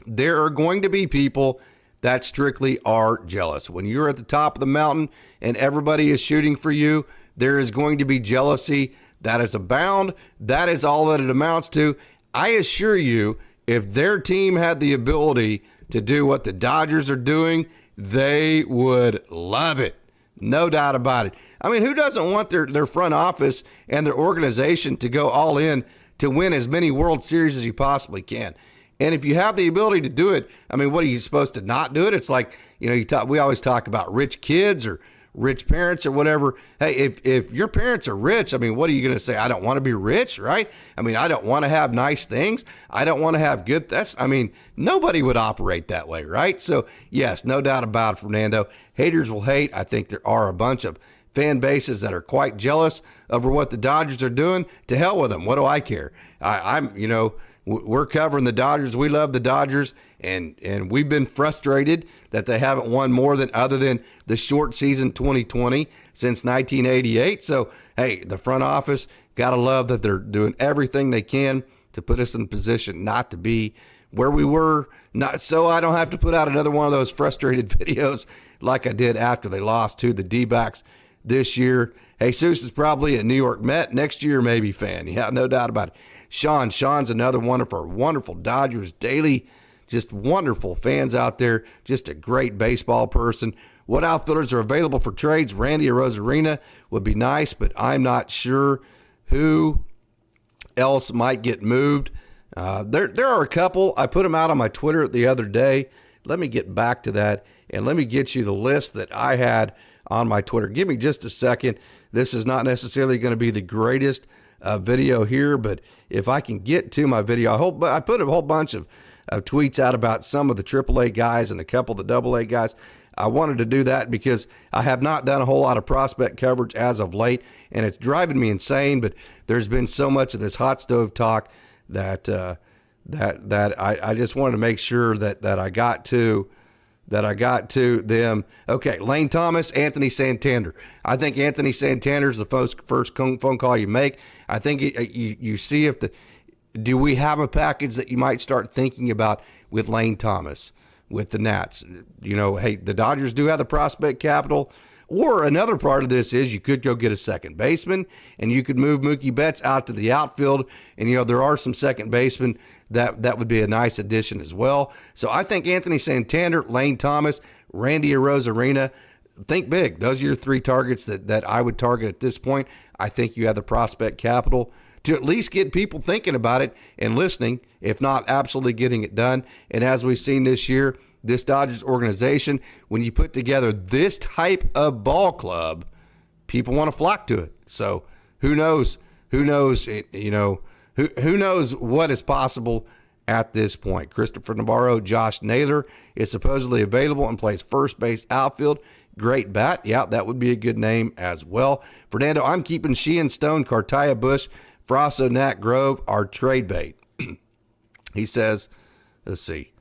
there are going to be people that strictly are jealous. When you're at the top of the mountain and everybody is shooting for you, there is going to be jealousy that is abound. That is all that it amounts to. I assure you, if their team had the ability to do what the Dodgers are doing, they would love it. No doubt about it. I mean, who doesn't want their front office and their organization to go all in to win as many World Series as you possibly can? And if you have the ability to do it, I mean, what are you supposed to not do it? It's like, we always talk about rich kids or rich parents or whatever. Hey, if your parents are rich, I mean, what are you going to say? I don't want to be rich, right? I mean, I don't want to have nice things. I don't want to have good. Nobody would operate that way, right? So yes, no doubt about it, Fernando. Haters will hate. I think there are a bunch of fan bases that are quite jealous over what the Dodgers are doing. To hell with them. What do I care? We're covering the Dodgers. We love the Dodgers, and we've been frustrated that they haven't won more than other than the short season 2020 since 1988. So, hey, the front office, got to love that they're doing everything they can to put us in position not to be where we were, not so I don't have to put out another one of those frustrated videos like I did after they lost to the D-backs this year. Jesus is probably a New York Met next year maybe fan. Yeah, no doubt about it. Sean's another one of our wonderful Dodgers Daily, just wonderful fans out there, just a great baseball person. What outfielders are available for trades? Randy Arozarena would be nice, but I'm not sure who else might get moved. There are a couple. I put them out on my Twitter the other day. Let me get back to that, and let me get you the list that I had on my Twitter. Give me just a second. This is not necessarily going to be the greatest video here, but if I can get to my video, I put a whole bunch of tweets out about some of the AAA guys and a couple of the AA guys. I wanted to do that because I have not done a whole lot of prospect coverage as of late, and it's driving me insane. But there's been so much of this hot stove talk that I just wanted to make sure that I got to them. Okay, Lane Thomas, Anthony Santander. I think Anthony Santander is the first phone call you make. I think you see do we have a package that you might start thinking about with Lane Thomas, with the Nats? Hey, the Dodgers do have the prospect capital. Or another part of this is you could go get a second baseman, and you could move Mookie Betts out to the outfield. And, there are some second basemen that would be a nice addition as well. So I think Anthony Santander, Lane Thomas, Randy Arozarena, think big. Those are your three targets that I would target at this point. I think you have the prospect capital to at least get people thinking about it and listening, if not absolutely getting it done. And as we've seen this year, this Dodgers organization, when you put together this type of ball club, people want to flock to it. So who knows? Who knows what is possible at this point? Christopher Navarro, Josh Naylor is supposedly available and plays first base, outfield. Great bat. Yeah, that would be a good name as well. Fernando, I'm keeping Sheehan, Stone, Cartaya, Bush, Frasso, Nat, Grove, our trade bait. He says, let's see.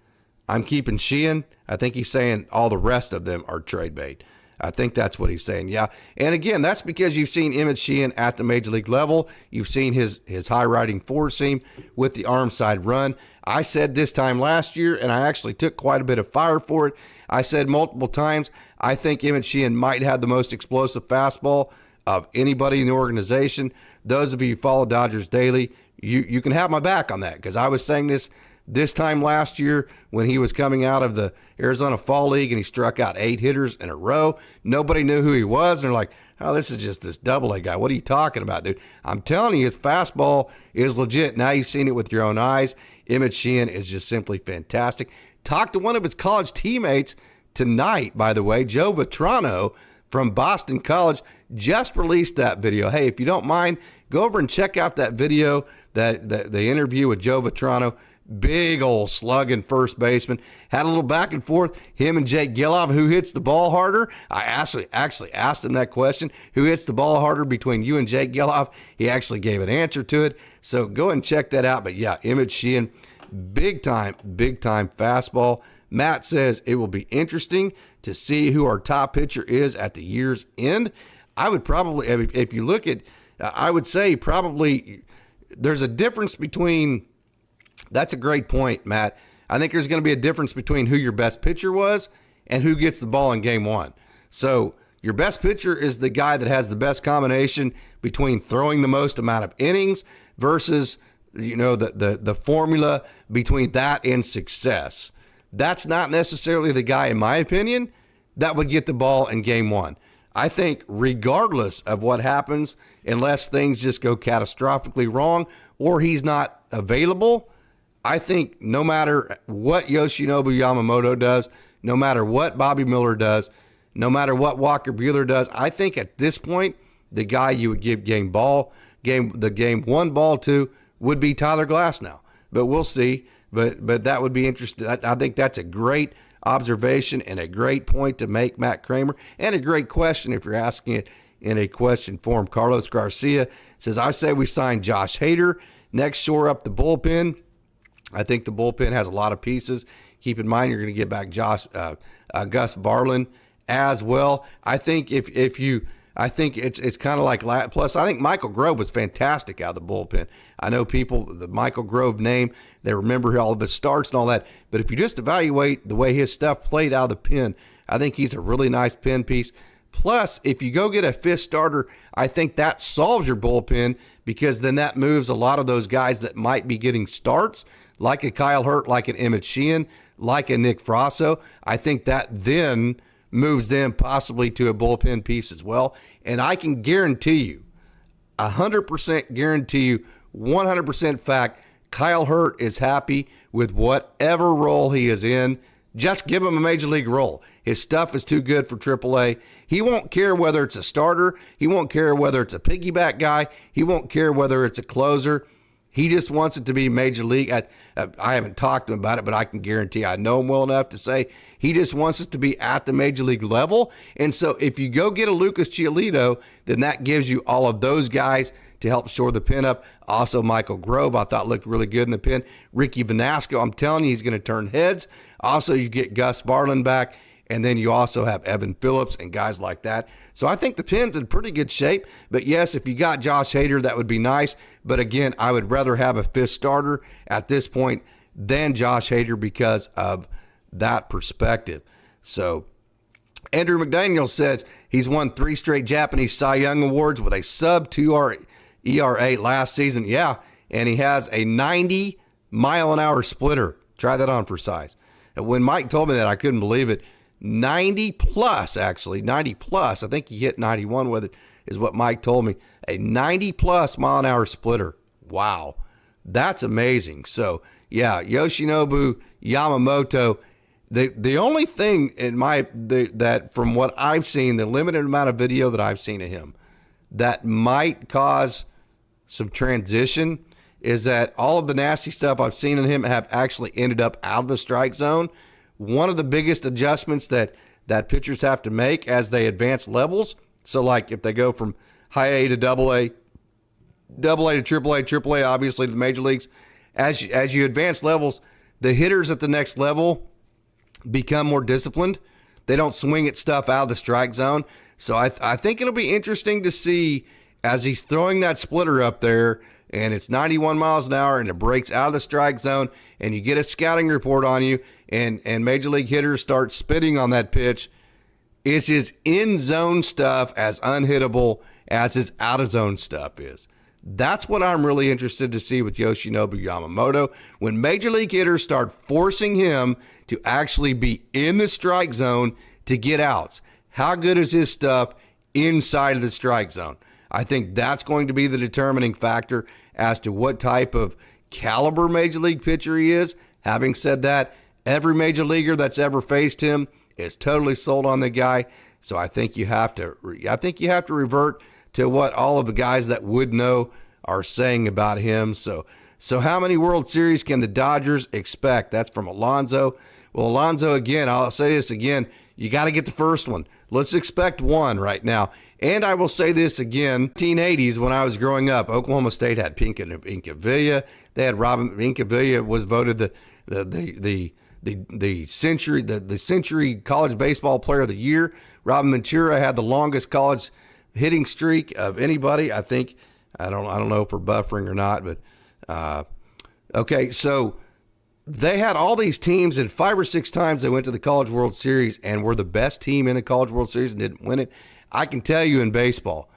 I'm keeping Sheehan. I think he's saying all the rest of them are trade bait. I think that's what he's saying, yeah. And again, that's because you've seen Emmett Sheehan at the major league level. You've seen his high-riding four seam with the arm side run. I said this time last year, and I actually took quite a bit of fire for it. I said multiple times, I think Emmett Sheehan might have the most explosive fastball of anybody in the organization. Those of you who follow Dodgers Daily, you can have my back on that, because I was saying this time last year when he was coming out of the Arizona Fall League and he struck out 8 hitters in a row. Nobody knew who he was. And they're like, oh, this is just this AA guy. What are you talking about, dude? I'm telling you, his fastball is legit. Now you've seen it with your own eyes. Emmett Sheehan is just simply fantastic. Talked to one of his college teammates tonight, by the way, Joe Vetrano from Boston College, just released that video. Hey, if you don't mind, go over and check out that video, that the interview with Joe Vetrano. Big old slugging first baseman. Had a little back and forth. Him and Jake Gelov, who hits the ball harder? I actually asked him that question. Who hits the ball harder between you and Jake Gelov? He actually gave an answer to it. So go and check that out. But yeah, Emmett Sheehan, big time fastball. Matt says it will be interesting to see who our top pitcher is at the year's end. I would probably, if you look at, I would say probably there's a difference between. That's a great point, Matt. I think there's going to be a difference between who your best pitcher was and who gets the ball in game one. So your best pitcher is the guy that has the best combination between throwing the most amount of innings versus, the formula between that and success. That's not necessarily the guy, in my opinion, that would get the ball in game one. I think regardless of what happens, unless things just go catastrophically wrong or he's not available, I think no matter what YoshinobuYamamoto does, no matter what Bobby Miller does, no matter what Walker Buehler does, I think at this point, the guy you would give game one ball to would be Tyler Glasnow. But we'll see. But that would be interesting. I think that's a great observation and a great point to make, Matt Kramer, and a great question if you're asking it in a question form. Carlos Garcia says, I say we sign Josh Hader. Next, shore up the bullpen. I think the bullpen has a lot of pieces. Keep in mind you're going to get back Gus Varland as well. I think I think it's kind of like, plus I think Michael Grove was fantastic out of the bullpen. I know people, the Michael Grove name, they remember all of his starts and all that. But if you just evaluate the way his stuff played out of the pen, I think he's a really nice pen piece. Plus, if you go get a fifth starter, I think that solves your bullpen because then that moves a lot of those guys that might be getting starts, like a Kyle Hurt, like an Emmett Sheehan, like a Nick Frasso. I think that then moves them possibly to a bullpen piece as well. And I can guarantee you, 100% guarantee you, 100% fact, Kyle Hurt is happy with whatever role he is in. Just give him a major league role. His stuff is too good for AAA. He won't care whether it's a starter. He won't care whether it's a piggyback guy. He won't care whether it's a closer. He just wants it to be major league. I haven't talked to him about it, but I can guarantee I know him well enough to say he just wants us to be at the major league level. And so if you go get a Lucas Giolito, then that gives you all of those guys to help shore the pen up. Also, Michael Grove, I thought looked really good in the pen. Ricky Vanasco, I'm telling you, he's going to turn heads. Also, you get Gus Varland back, and then you also have Evan Phillips and guys like that. So I think the pen's in pretty good shape. But yes, if you got Josh Hader, that would be nice. But again, I would rather have a fifth starter at this point than Josh Hader because of that perspective. So Andrew McDaniel said he's won 3 straight Japanese Cy Young Awards with a sub-2 ERA last season. Yeah, and he has a 90-mile-an-hour splitter. Try that on for size. And when Mike told me that, I couldn't believe it. 90 plus, actually. 90 plus. I think he hit 91 with it, is what Mike told me. A 90-plus mile-an-hour splitter. Wow. That's amazing. So, yeah, Yoshinobu Yamamoto. The only thing that from what I've seen, the limited amount of video that I've seen of him, that might cause some transition is that all of the nasty stuff I've seen in him have actually ended up out of the strike zone. One of the biggest adjustments that pitchers have to make as they advance levels, so like if they go from high A to double A to triple A, obviously the major leagues, as you advance levels, the hitters at the next level become more disciplined. They don't swing at stuff out of the strike zone. So I think it'll be interesting to see as he's throwing that splitter up there and it's 91 miles an hour and it breaks out of the strike zone and you get a scouting report on you and major league hitters start spitting on that pitch. Is his in-zone stuff as unhittable as his out-of-zone stuff is? That's what I'm really interested to see with Yoshinobu Yamamoto. When major league hitters start forcing him to actually be in the strike zone to get outs, how good is his stuff inside of the strike zone? I think that's going to be the determining factor as to what type of caliber major league pitcher he is. Having said that, every major leaguer that's ever faced him is totally sold on the guy. So I think you have to revert to what all of the guys that would know are saying about him. So how many World Series can the Dodgers expect? That's from Alonzo. Well, Alonzo, again, I'll say this again, you got to get the first one. Let's expect one right now. And I will say this again, 1980s when I was growing up, Oklahoma State had Pinkavilla. They had Robin Pinkavilla was voted the century college baseball player of the year. Robin Ventura had the longest college hitting streak of anybody. I think, I don't know if we're buffering or not, but okay. So they had all these teams, and 5 or 6 times they went to the College World Series and were the best team in the College World Series and didn't win it. I can tell you in baseball,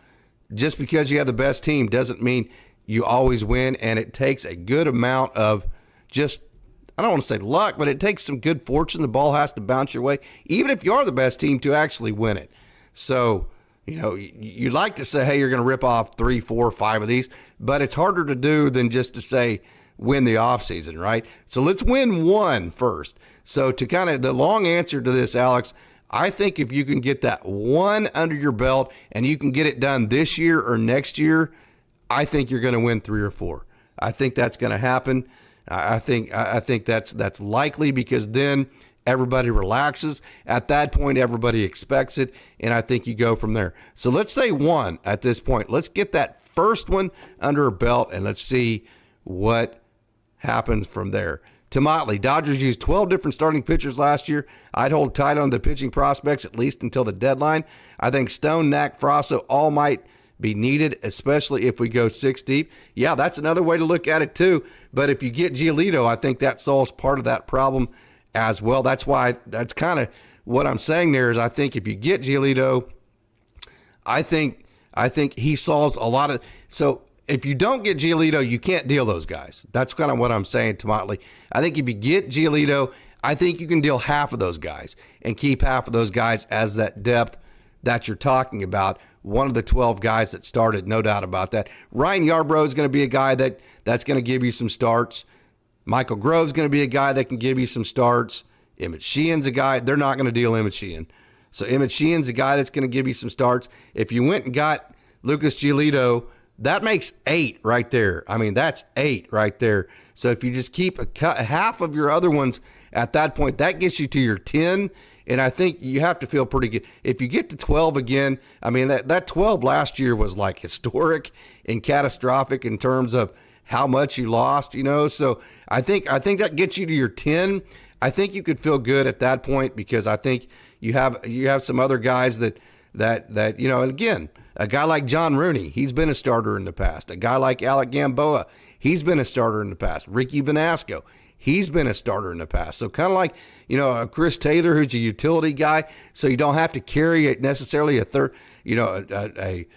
just because you have the best team doesn't mean you always win, and it takes a good amount of just, I don't want to say luck, but it takes some good fortune. The ball has to bounce your way, even if you are the best team, to actually win it. So, you like to say, hey, you're going to rip off 3, 4, 5 of these, but it's harder to do than just to say win the offseason, right? So let's win one first. So to kind of the long answer to this, Alex, I think if you can get that one under your belt and you can get it done this year or next year, I think you're going to win 3 or 4. I think that's going to happen. I think that's likely, because then everybody relaxes. At that point, everybody expects it, and I think you go from there. So let's say 1 at this point. Let's get that first one under our belt, and let's see what happens from there. To Motley, Dodgers used 12 different starting pitchers last year. I'd hold tight on the pitching prospects at least until the deadline. I think Stone, Knack, Frasso all might be needed, especially if we go 6 deep. Yeah, that's another way to look at it too. But if you get Giolito, I think that solves part of that problem as well. That's why, that's kind of what I'm saying there is, I think if you get Giolito, I think he solves a lot of, so if you don't get Giolito, you can't deal those guys. That's kind of what I'm saying to Motley. I think if you get Giolito, I think you can deal half of those guys and keep half of those guys as that depth that you're talking about. One of the 12 guys that started, no doubt about that. Ryan Yarbrough is going to be a guy that's going to give you some starts. Michael Grove's going to be a guy that can give you some starts. Emmett Sheehan's a guy. They're not going to deal Emmett Sheehan. So Emmett Sheehan's a guy that's going to give you some starts. If you went and got Lucas Giolito, that makes 8 right there. I mean, that's 8 right there. So if you just keep half of your other ones at that point, that gets you to your 10. And I think you have to feel pretty good. If you get to 12 again, I mean, that 12 last year was like historic and catastrophic in terms of how much you lost, So I think that gets you to your 10. I think you could feel good at that point, because I think you have some other guys that and again, a guy like John Rooney, he's been a starter in the past. A guy like Alec Gamboa, he's been a starter in the past. Ricky Vanasco, he's been a starter in the past. So kind of like, a Chris Taylor, who's a utility guy, so you don't have to carry necessarily a third, if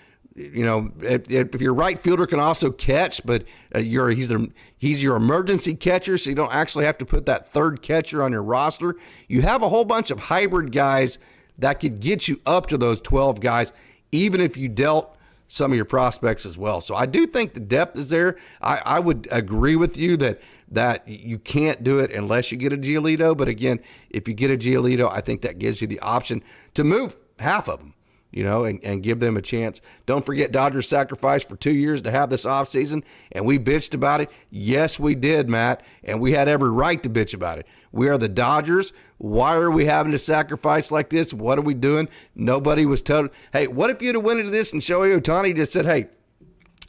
your right fielder can also catch, but he's your emergency catcher, so you don't actually have to put that third catcher on your roster. You have a whole bunch of hybrid guys that could get you up to those 12 guys, even if you dealt some of your prospects as well. So I do think the depth is there. I would agree with you that you can't do it unless you get a Giolito. But again, if you get a Giolito, I think that gives you the option to move half of them, and give them a chance. Don't forget, Dodgers sacrificed for 2 years to have this offseason, and we bitched about it. Yes, we did, Matt, and we had every right to bitch about it. We are the Dodgers. Why are we having to sacrifice like this? What are we doing? Nobody was told, hey, what if you'd have went into this and ShoheiOhtani just said, hey,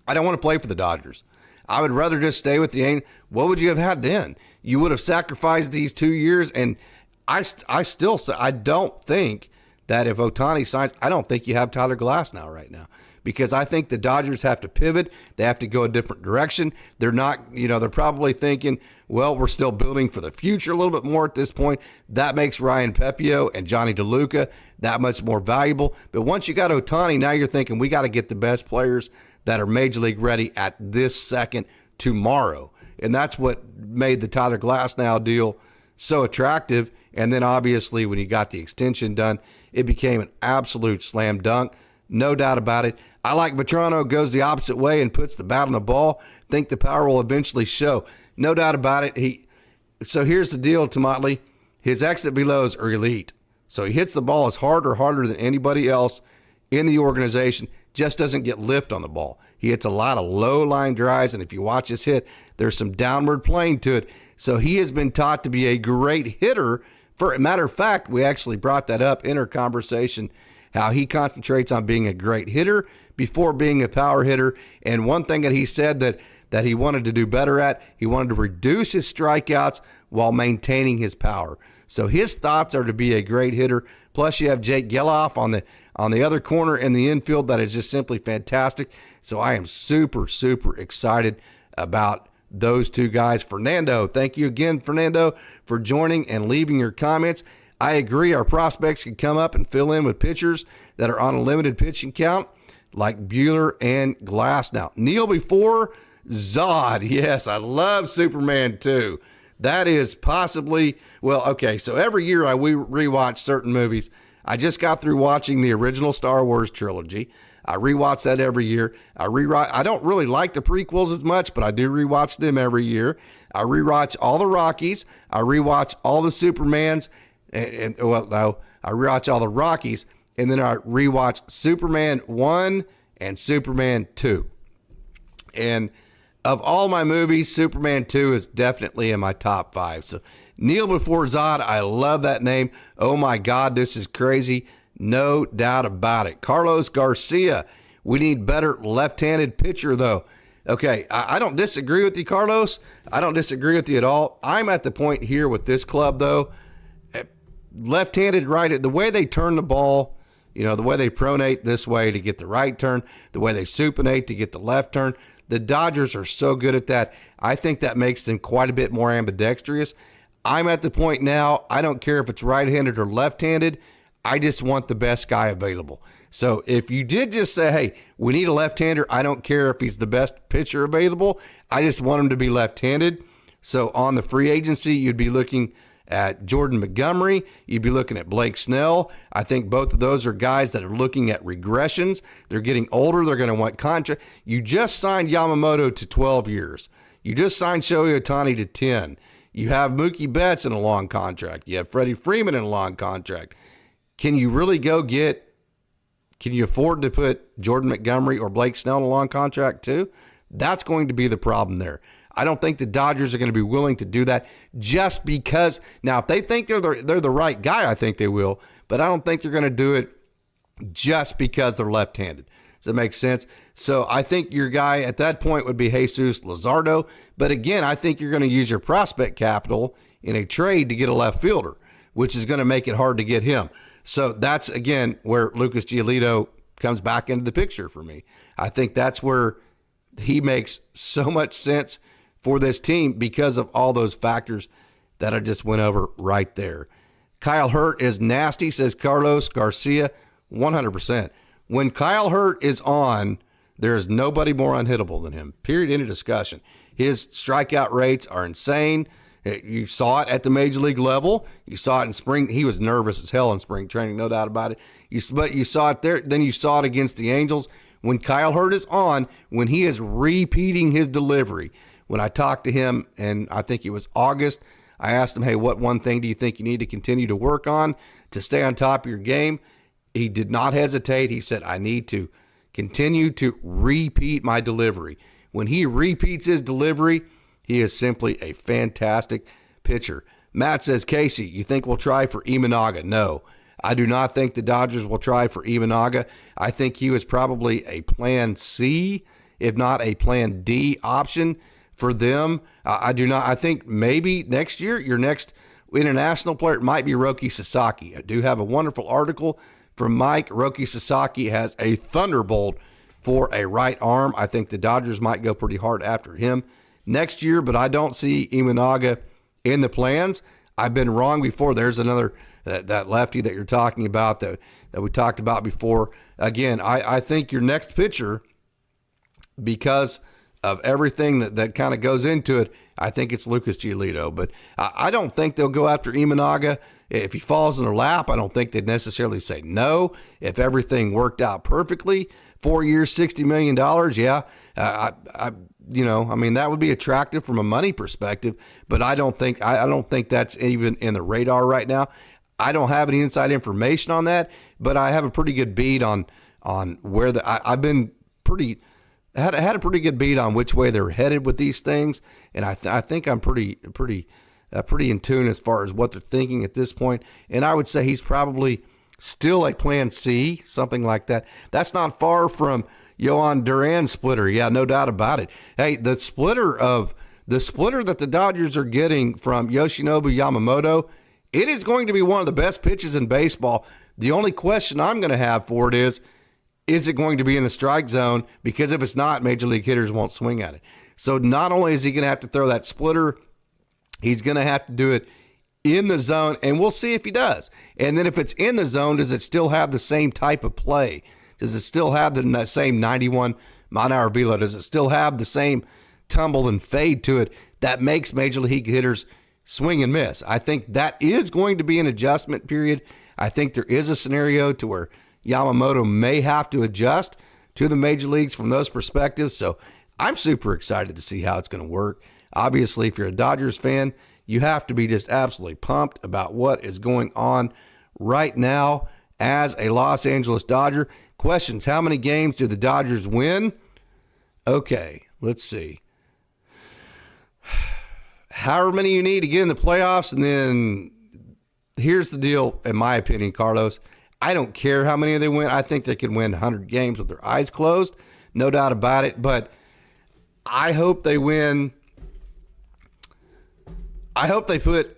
I don't want to play for the Dodgers. I would rather just stay with the Angels. What would you have had then? You would have sacrificed these 2 years, and I still say, I don't think that if Ohtani signs, I don't think you have Tyler Glass right now, because I think the Dodgers have to pivot. They have to go a different direction. They're not, they're probably thinking, well, we're still building for the future a little bit more at this point. That makes Ryan Pepio and Johnny DeLuca that much more valuable. But once you got Ohtani, now you're thinking we got to get the best players that are major league ready at this second tomorrow. And that's what made the Tyler Glasnow deal so attractive. And then obviously when you got the extension done, it became an absolute slam dunk. no doubt about it. I like Vetrano goes the opposite way and puts the bat on the ball. Think the power will eventually show. No doubt about it. So here's the deal, Tomatley. His exit velos are elite. So he hits the ball as hard or harder than anybody else in the organization. Just doesn't get lift on the ball. He hits a lot of low line drives, and if you watch his hit, there's some downward plane to it. So he has been taught to be a great hitter. For a matter of fact, we actually brought that up in our conversation, how he concentrates on being a great hitter before being a power hitter. And one thing that he said that he wanted to do better at, he wanted to reduce his strikeouts while maintaining his power. So his thoughts are to be a great hitter. Plus you have Jake Geloff on the other corner in the infield that is just simply fantastic. So I am super, super excited about those two guys. Fernando, thank you again, Fernando, for joining and leaving your comments. I agree, our prospects can come up and fill in with pitchers that are on a limited pitching count, like Buehler and Glass. Now, kneel before Zod. Yes, I love Superman 2. That is possibly, well, okay, so every year we rewatch certain movies. I just got through watching the original Star Wars trilogy. I rewatch that every year. I don't really like the prequels as much, but I do rewatch them every year. I rewatch all the Rockies. I rewatch all the Supermans. I rewatch all the Rockies, and then I rewatch Superman 1 and Superman 2. And of all my movies, Superman 2 is definitely in my top 5. So kneel before Zod, I love that name. Oh my God, this is crazy. No doubt about it. Carlos Garcia, we need better left-handed pitcher though. Okay, I don't disagree with you, Carlos. I don't disagree with you at all. I'm at the point here with this club though. Left-handed, right, the way they turn the ball, the way they pronate this way to get the right turn, the way they supinate to get the left turn, the Dodgers are so good at that. I think that makes them quite a bit more ambidextrous. I'm at the point now, I don't care if it's right-handed or left-handed. I just want the best guy available. So if you did just say, hey, we need a left-hander, I don't care if he's the best pitcher available. I just want him to be left-handed. So on the free agency, you'd be looking at Jordan Montgomery. You'd be looking at Blake Snell. I think both of those are guys that are looking at regressions. They're getting older. They're going to want contract. You just signed Yamamoto to 12 years. You just signed ShoheiOhtani to 10. You have Mookie Betts in a long contract. You have Freddie Freeman in a long contract. Can you really can you afford to put Jordan Montgomery or Blake Snell in a long contract too? That's going to be the problem there. I don't think the Dodgers are going to be willing to do that just because. Now, if they think they're the right guy, I think they will. But I don't think they're going to do it just because they're left-handed. Does that make sense? So I think your guy at that point would be Jesus Luzardo. But again, I think you're going to use your prospect capital in a trade to get a left fielder, which is going to make it hard to get him. So that's, again, where Lucas Giolito comes back into the picture for me. I think that's where he makes so much sense for this team because of all those factors that I just went over right there. Kyle Hurt is nasty, says Carlos Garcia, 100%. When Kyle Hurt is on, there is nobody more unhittable than him, period, end of discussion. His strikeout rates are insane. You saw it at the major league level. You saw it in spring. He was nervous as hell in spring training, no doubt about it. But you saw it there. Then you saw it against the Angels. When Kyle Hurt is on, when he is repeating his delivery. When I talked to him, and I think it was August, I asked him, hey, what one thing do you think you need to continue to work on to stay on top of your game? He did not hesitate. He said, I need to continue to repeat my delivery. When he repeats his delivery, he is simply a fantastic pitcher. Matt says, Casey, you think we'll try for Imanaga? No, I do not think the Dodgers will try for Imanaga. I think he was probably a plan C, if not a plan D option for them. I do not. I think maybe next year, your next international player might be Roki Sasaki. I do have a wonderful article from Mike. Roki Sasaki has a thunderbolt for a right arm. I think the Dodgers might go pretty hard after him next year, but I don't see Imanaga in the plans. I've been wrong before. There's another, that lefty that you're talking about that we talked about before. Again, I think your next pitcher, because of everything that kind of goes into it, I think it's Lucas Giolito. But I don't think they'll go after Imanaga. If he falls in their lap, I don't think they'd necessarily say no. If everything worked out perfectly, 4 years, $60 million, yeah. That would be attractive from a money perspective, but I don't think that's even in the radar right now. I don't have any inside information on that, but I have a pretty good beat on where I've been had a pretty good beat on which way they're headed with these things, and I think I'm pretty in tune as far as what they're thinking at this point. And I would say he's probably still a plan C, something like that. That's not far from Yohan Duran's splitter. Yeah, no doubt about it. Hey, the splitter that the Dodgers are getting from YoshinobuYamamoto, it is going to be one of the best pitches in baseball. The only question I'm going to have for it is it going to be in the strike zone? Because if it's not, major league hitters won't swing at it. So not only is he going to have to throw that splitter, he's going to have to do it in the zone, and we'll see if he does. And then if it's in the zone, does it still have the same type of play? Does it still have the same 91-mile-an-hour velo? Does it still have the same tumble and fade to it that makes major league hitters swing and miss? I think that is going to be an adjustment period. I think there is a scenario to where Yamamoto may have to adjust to the major leagues from those perspectives. So I'm super excited to see how it's going to work. Obviously, if you're a Dodgers fan, you have to be just absolutely pumped about what is going on right now as a Los Angeles Dodger. Questions: how many games do the Dodgers win? Okay, let's see. However many you need to get in the playoffs, and then here's the deal, in my opinion, Carlos. I don't care how many they win. I think they can win 100 games with their eyes closed, no doubt about it. But I hope they win. I hope they put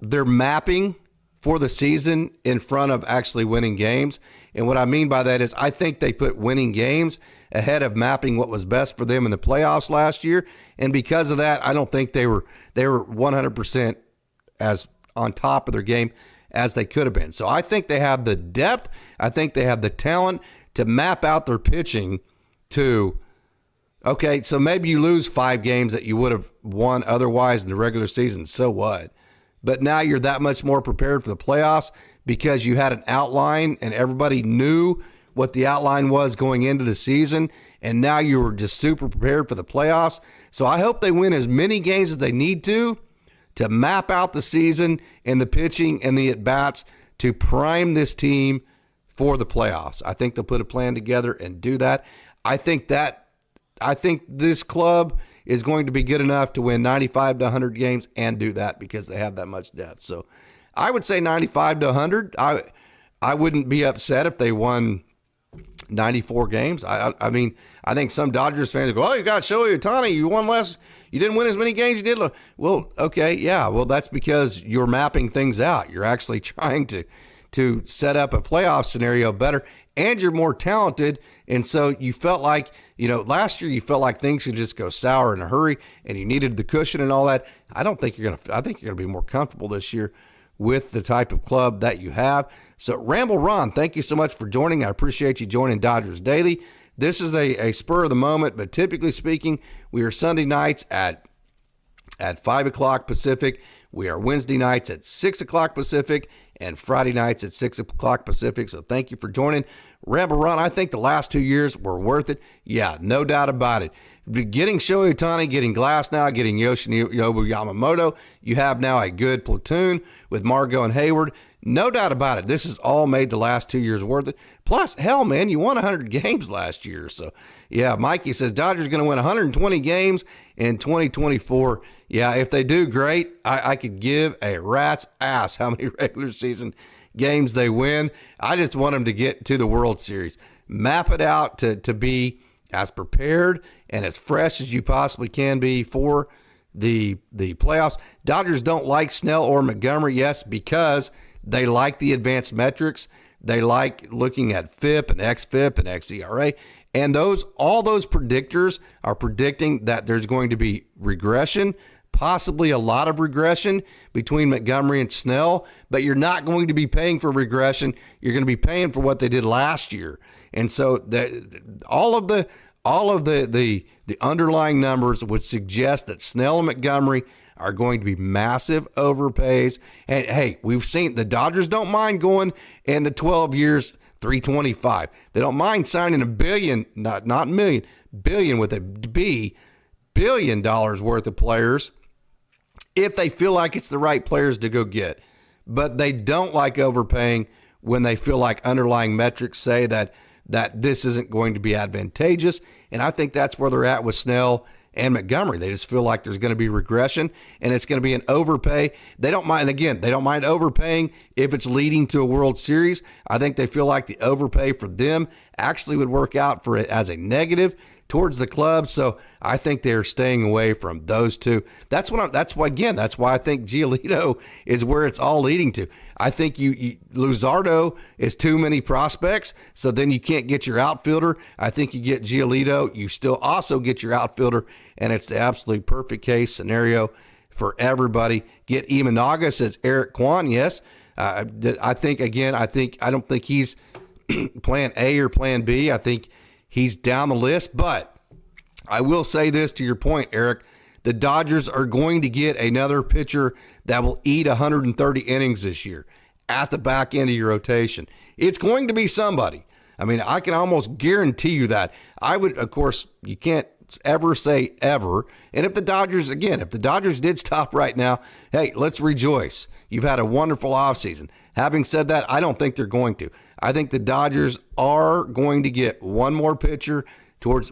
their mapping for the season in front of actually winning games. And what I mean by that is I think they put winning games ahead of mapping what was best for them in the playoffs last year. And because of that, I don't think they were 100% as on top of their game as they could have been. So I think they have the depth. I think they have the talent to map out their pitching to, okay, so maybe you lose 5 games that you would have won otherwise in the regular season. So what? But now you're that much more prepared for the playoffs because you had an outline and everybody knew what the outline was going into the season. And now you were just super prepared for the playoffs. So I hope they win as many games as they need to map out the season and the pitching and the at-bats to prime this team for the playoffs. I think they'll put a plan together and do that. I think this club is going to be good enough to win 95 to 100 games and do that because they have that much depth. So I would say 95 to 100. I wouldn't be upset if they won 94 games. I mean, I think some Dodgers fans go, oh, you got ShoheiOhtani. You didn't win as many games you did. Well, okay, yeah. Well, that's because you're mapping things out. You're actually trying to set up a playoff scenario better, and you're more talented. And so you felt like, last year you felt like things could just go sour in a hurry, and you needed the cushion and all that. I think you're gonna be more comfortable this year with the type of club that you have. So Ramble Ron, thank you so much for joining. I appreciate you joining Dodgers Daily. This is a spur of the moment, but typically speaking, we are Sunday nights at 5 o'clock Pacific. We are Wednesday nights at 6 o'clock Pacific and Friday nights at 6 o'clock Pacific. So thank you for joining. Ramble Ron, I think the last 2 years were worth it. Yeah, no doubt about it. Getting ShoheiOhtani, getting Glass now, getting YoshinobuYamamoto. You have now a good platoon with Margot and Hayward. No doubt about it. This has all made the last 2 years worth it. Plus, hell, man, you won 100 games last year. So, yeah, Mikey says Dodgers going to win 120 games in 2024. Yeah, if they do, great. I could give a rat's ass how many regular season games they win. I just want them to get to the World Series. Map it out to be as prepared and as fresh as you possibly can be for the playoffs. Dodgers don't like Snell or Montgomery, yes, because they like the advanced metrics. They like looking at FIP and XFIP and xERA. And all those predictors are predicting that there's going to be regression, possibly a lot of regression between Montgomery and Snell, but you're not going to be paying for regression. You're going to be paying for what they did last year. And so all of all of the underlying numbers would suggest that Snell and Montgomery are going to be massive overpays. And hey, we've seen the Dodgers don't mind going in the 12 years, 325. They don't mind signing $1 billion, not million, billion with a B, $1 billion worth of players if they feel like it's the right players to go get. But they don't like overpaying when they feel like underlying metrics say that this isn't going to be advantageous. And I think that's where they're at with Snell and Montgomery. They just feel like there's going to be regression and it's going to be an overpay. They don't mind, again, they don't mind overpaying if it's leading to a World Series. I think they feel like the overpay for them actually would work out for it as a negative towards the club. So I think they're staying away from those two. That's why I think Giolito is where it's all leading to. I think Luzardo is too many prospects, so then you can't get your outfielder. I think you get Giolito, you still also get your outfielder, and it's the absolute perfect case scenario for everybody. Get Imanaga, says Eric Kwan. Yes, I don't think he's plan A or plan B. I think he's down the list, but I will say this to your point, Eric. The Dodgers are going to get another pitcher that will eat 130 innings this year at the back end of your rotation. It's going to be somebody. I mean, I can almost guarantee you that. I would, of course, you can't ever say ever. And if the Dodgers did stop right now, hey, let's rejoice. You've had a wonderful offseason. Having said that, I don't think they're going to. I think the Dodgers are going to get one more pitcher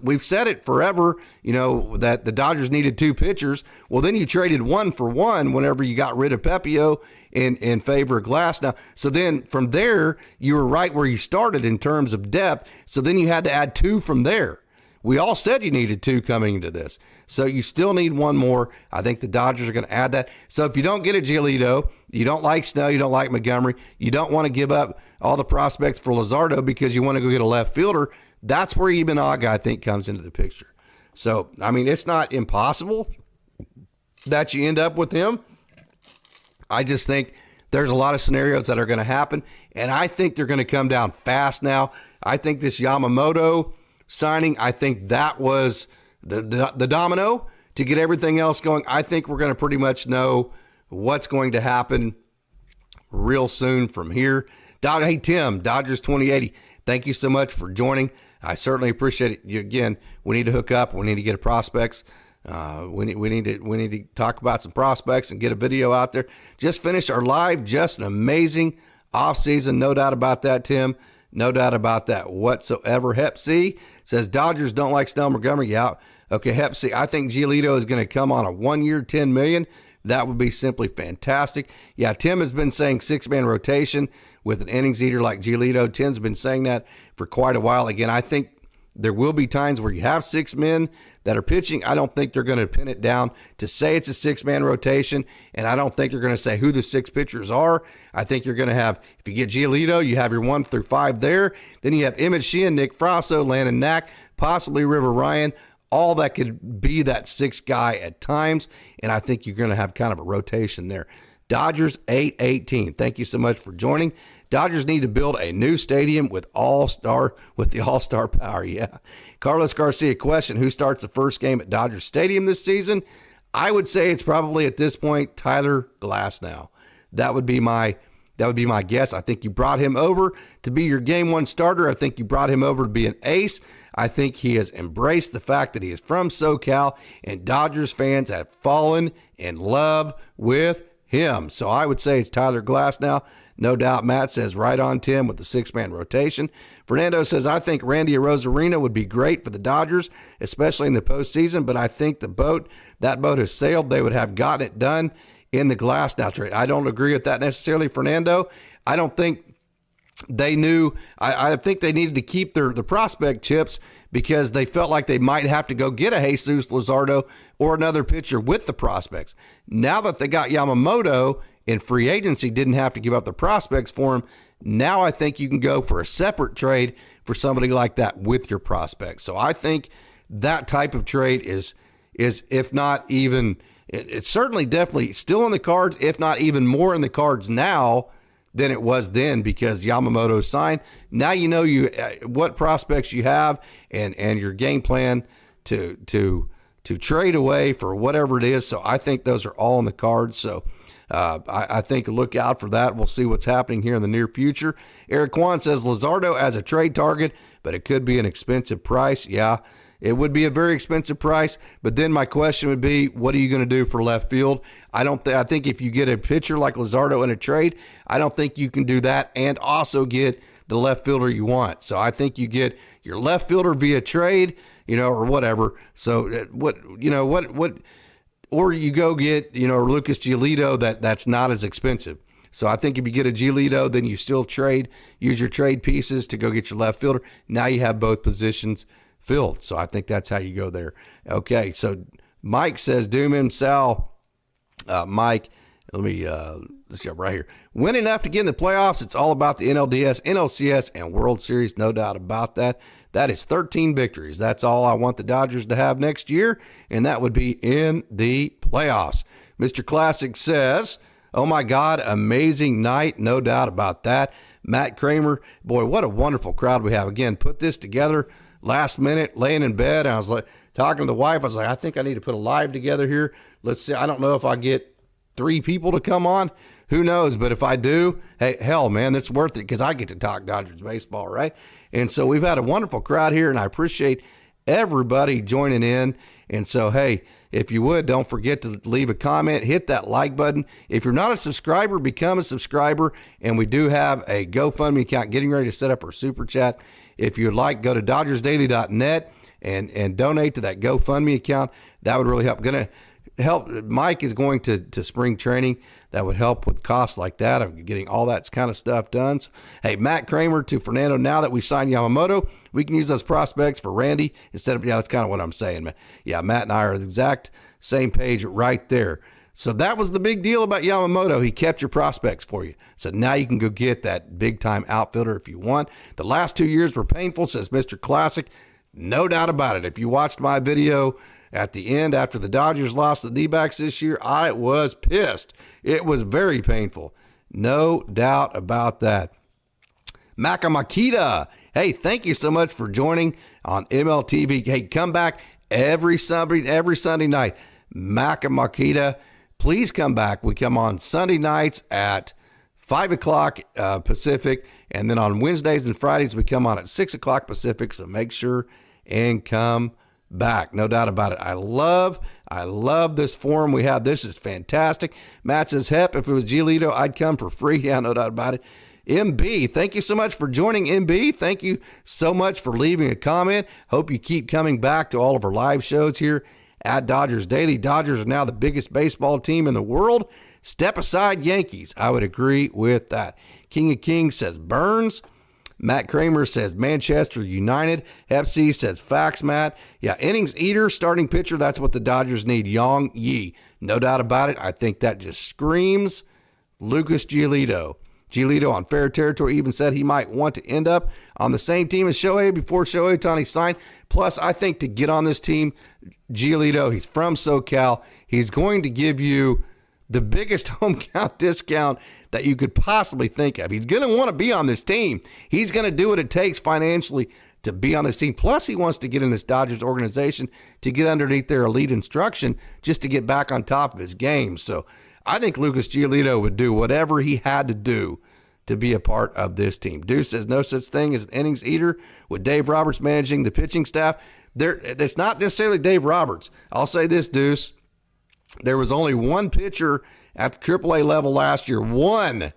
we've said it forever, that the Dodgers needed two pitchers. Well, then you traded one for one whenever you got rid of Pepio in favor of Glasnow. So then from there, you were right where you started in terms of depth. So then you had to add two from there. We all said you needed two coming into this. So you still need one more. I think the Dodgers are going to add that. So if you don't get a Giolito, you don't like Snell, you don't like Montgomery, you don't want to give up all the prospects for Luzardo because you want to go get a left fielder, that's where Imanaga, I think, comes into the picture. So, I mean, it's not impossible that you end up with him. I just think there's a lot of scenarios that are going to happen, and I think they're going to come down fast now. I think this Yamamoto signing, I think that was the domino to get everything else going. I think we're going to pretty much know what's going to happen real soon from here. Hey, Tim, Dodgers 2080, thank you so much for joining. I certainly appreciate it. Again, we need to hook up. We need to get a prospects. We need to talk about some prospects and get a video out there. Just finished our live. Just an amazing offseason. No doubt about that, Tim. No doubt about that whatsoever. Hep C says Dodgers don't like Snell Montgomery. Yeah. Okay, Hep C. I think Giolito is going to come on a 1 year, $10 million. That would be simply fantastic. Yeah, Tim has been saying six-man rotation with an innings eater like Giolito. Tim's been saying that for quite a while. Again, I think there will be times where you have six men that are pitching. I don't think they're going to pin it down to say it's a six-man rotation, and I don't think they're going to say who the six pitchers are. I think you're going to have, if you get Giolito, you have your 1 through 5 there. Then you have Emmett Sheehan, Nick Frasso, Landon Knack, possibly River Ryan. All that could be that sixth guy at times, and I think you're going to have kind of a rotation there. Dodgers 818. Thank you so much for joining. Dodgers need to build a new stadium with the all-star power. Yeah. Carlos Garcia, question: who starts the first game at Dodger Stadium this season? I would say it's probably at this point Tyler Glasnow. That would be my guess. I think you brought him over to be your game one starter. I think you brought him over to be an ace. I think he has embraced the fact that he is from SoCal, and Dodgers fans have fallen in love with him. So I would say it's Tyler Glasnow. No doubt. Matt says right on, Tim, with the six-man rotation. Fernando says, I think Randy Arozarena would be great for the Dodgers, especially in the postseason, but I think that boat has sailed. They would have gotten it done in the Glasnow trade. I don't agree with that necessarily, Fernando. I don't think they knew. I think they needed to keep the prospect chips because they felt like they might have to go get a Jesus Luzardo or another pitcher with the prospects. Now that they got Yamamoto in free agency, didn't have to give up the prospects for him. Now I think you can go for a separate trade for somebody like that with your prospects. So I think that type of trade is if not even, it's certainly definitely still in the cards, if not even more in the cards now than it was then because Yamamoto signed. Now you know what prospects you have and your game plan to trade away for whatever it is. So I think those are all in the cards. So I think look out for that. We'll see what's happening here in the near future. Eric Kwan says Luzardo as a trade target, but it could be an expensive price. Yeah, it would be a very expensive price. But then my question would be, what are you going to do for left field? I think if you get a pitcher like Luzardo in a trade, I don't think you can do that and also get the left fielder you want. So I think you get your left fielder via trade, or whatever. So or you go get, Lucas Giolito that's not as expensive. So I think if you get a Giolito, then you still use your trade pieces to go get your left fielder. Now you have both positions filled. So I think that's how you go there. Okay, so Mike says, Doom him, Sal. Mike, let's jump right here. Win enough to get in the playoffs. It's all about the NLDS, NLCS, and World Series. No doubt about that. That is 13 victories. That's all I want the Dodgers to have next year, and that would be in the playoffs. Mr. Classic says, oh my God, amazing night. No doubt about that. Matt Kramer, boy, what a wonderful crowd we have. Again, put this together last minute, laying in bed. I was like, talking to the wife. I was like, I think I need to put a live together here. Let's see. I don't know if I get 3 people to come on. Who knows? But if I do, hey, hell, man, that's worth it because I get to talk Dodgers baseball, right? And so we've had a wonderful crowd here, and I appreciate everybody joining in. And so, hey, if you would, don't forget to leave a comment, hit that like button. If you're not a subscriber, become a subscriber. And we do have a GoFundMe account getting ready to set up our super chat. If you'd like, go to dodgersdaily.net and donate to that GoFundMe account. That would really help. Going to help. Mike is going to spring training. That would help with costs like that of getting all that kind of stuff done. So, hey, Matt Kramer to Fernando, now that we signed Yamamoto, we can use those prospects for Randy instead of, that's kind of what I'm saying, man. Yeah, Matt and I are the exact same page right there. So that was the big deal about Yamamoto. He kept your prospects for you. So now you can go get that big-time outfielder if you want. The last 2 years were painful, says Mr. Classic. No doubt about it. If you watched my video at the end after the Dodgers lost the D-backs this year, I was pissed. It was very painful. No doubt about that. Makamakita, hey, thank you so much for joining on MLTV. Hey, come back every Sunday night. Makamakita, please come back. We come on Sunday nights at 5 o'clock Pacific, and then on Wednesdays and Fridays we come on at 6 o'clock Pacific, so make sure and come back. No doubt about it. I love this forum we have. This is fantastic. Matt says, Hep, if it was Giolito, I'd come for free. Yeah, no doubt about it. MB, thank you so much for joining, MB. Thank you so much for leaving a comment. Hope you keep coming back to all of our live shows here at Dodgers Daily. Dodgers are now the biggest baseball team in the world. Step aside, Yankees. I would agree with that. King of Kings says Burns. Matt Kramer says Manchester United. Hep C says facts, Matt. Yeah, innings eater, starting pitcher, that's what the Dodgers need. Yang Yi. No doubt about it. I think that just screams Lucas Giolito. Giolito on fair territory even said he might want to end up on the same team as Shohei before ShoheiOhtani signed. Plus, I think to get on this team, Giolito, he's from SoCal. He's going to give you the biggest home count discount that you could possibly think of. He's going to want to be on this team. He's going to do what it takes financially to be on this team. Plus, he wants to get in this Dodgers organization to get underneath their elite instruction just to get back on top of his game. So I think Lucas Giolito would do whatever he had to do to be a part of this team. Deuce says no such thing as an innings eater with Dave Roberts managing the pitching staff. It's not necessarily Dave Roberts. I'll say this, Deuce. There was only one pitcher at the AAA level last year. One,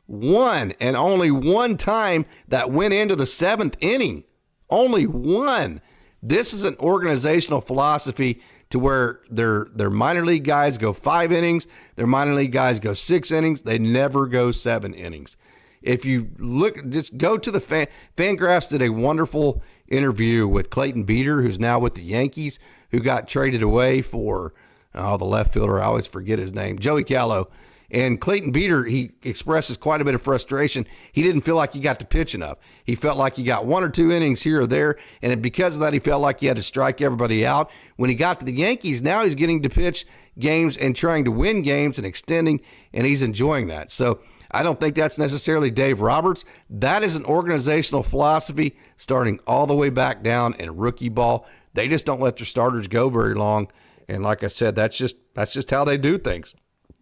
and only one time that went into the 7th inning. Only one. This is an organizational philosophy to where their minor league guys go 5 innings, their minor league guys go 6 innings. They never go 7 innings. If you look, just go to the Fangraphs did a wonderful interview with Clayton Beeter, who's now with the Yankees, who got traded away for the left fielder. I always forget his name, Joey Gallo. And Clayton Beeter, he expresses quite a bit of frustration. He didn't feel like he got to pitch enough. He felt like he got 1 or 2 innings here or there, and because of that, he felt like he had to strike everybody out. When he got to the Yankees, now he's getting to pitch games and trying to win games and extending, and he's enjoying that. So I don't think that's necessarily Dave Roberts. That is an organizational philosophy starting all the way back down in rookie ball. They just don't let their starters go very long. And like I said, that's just how they do things.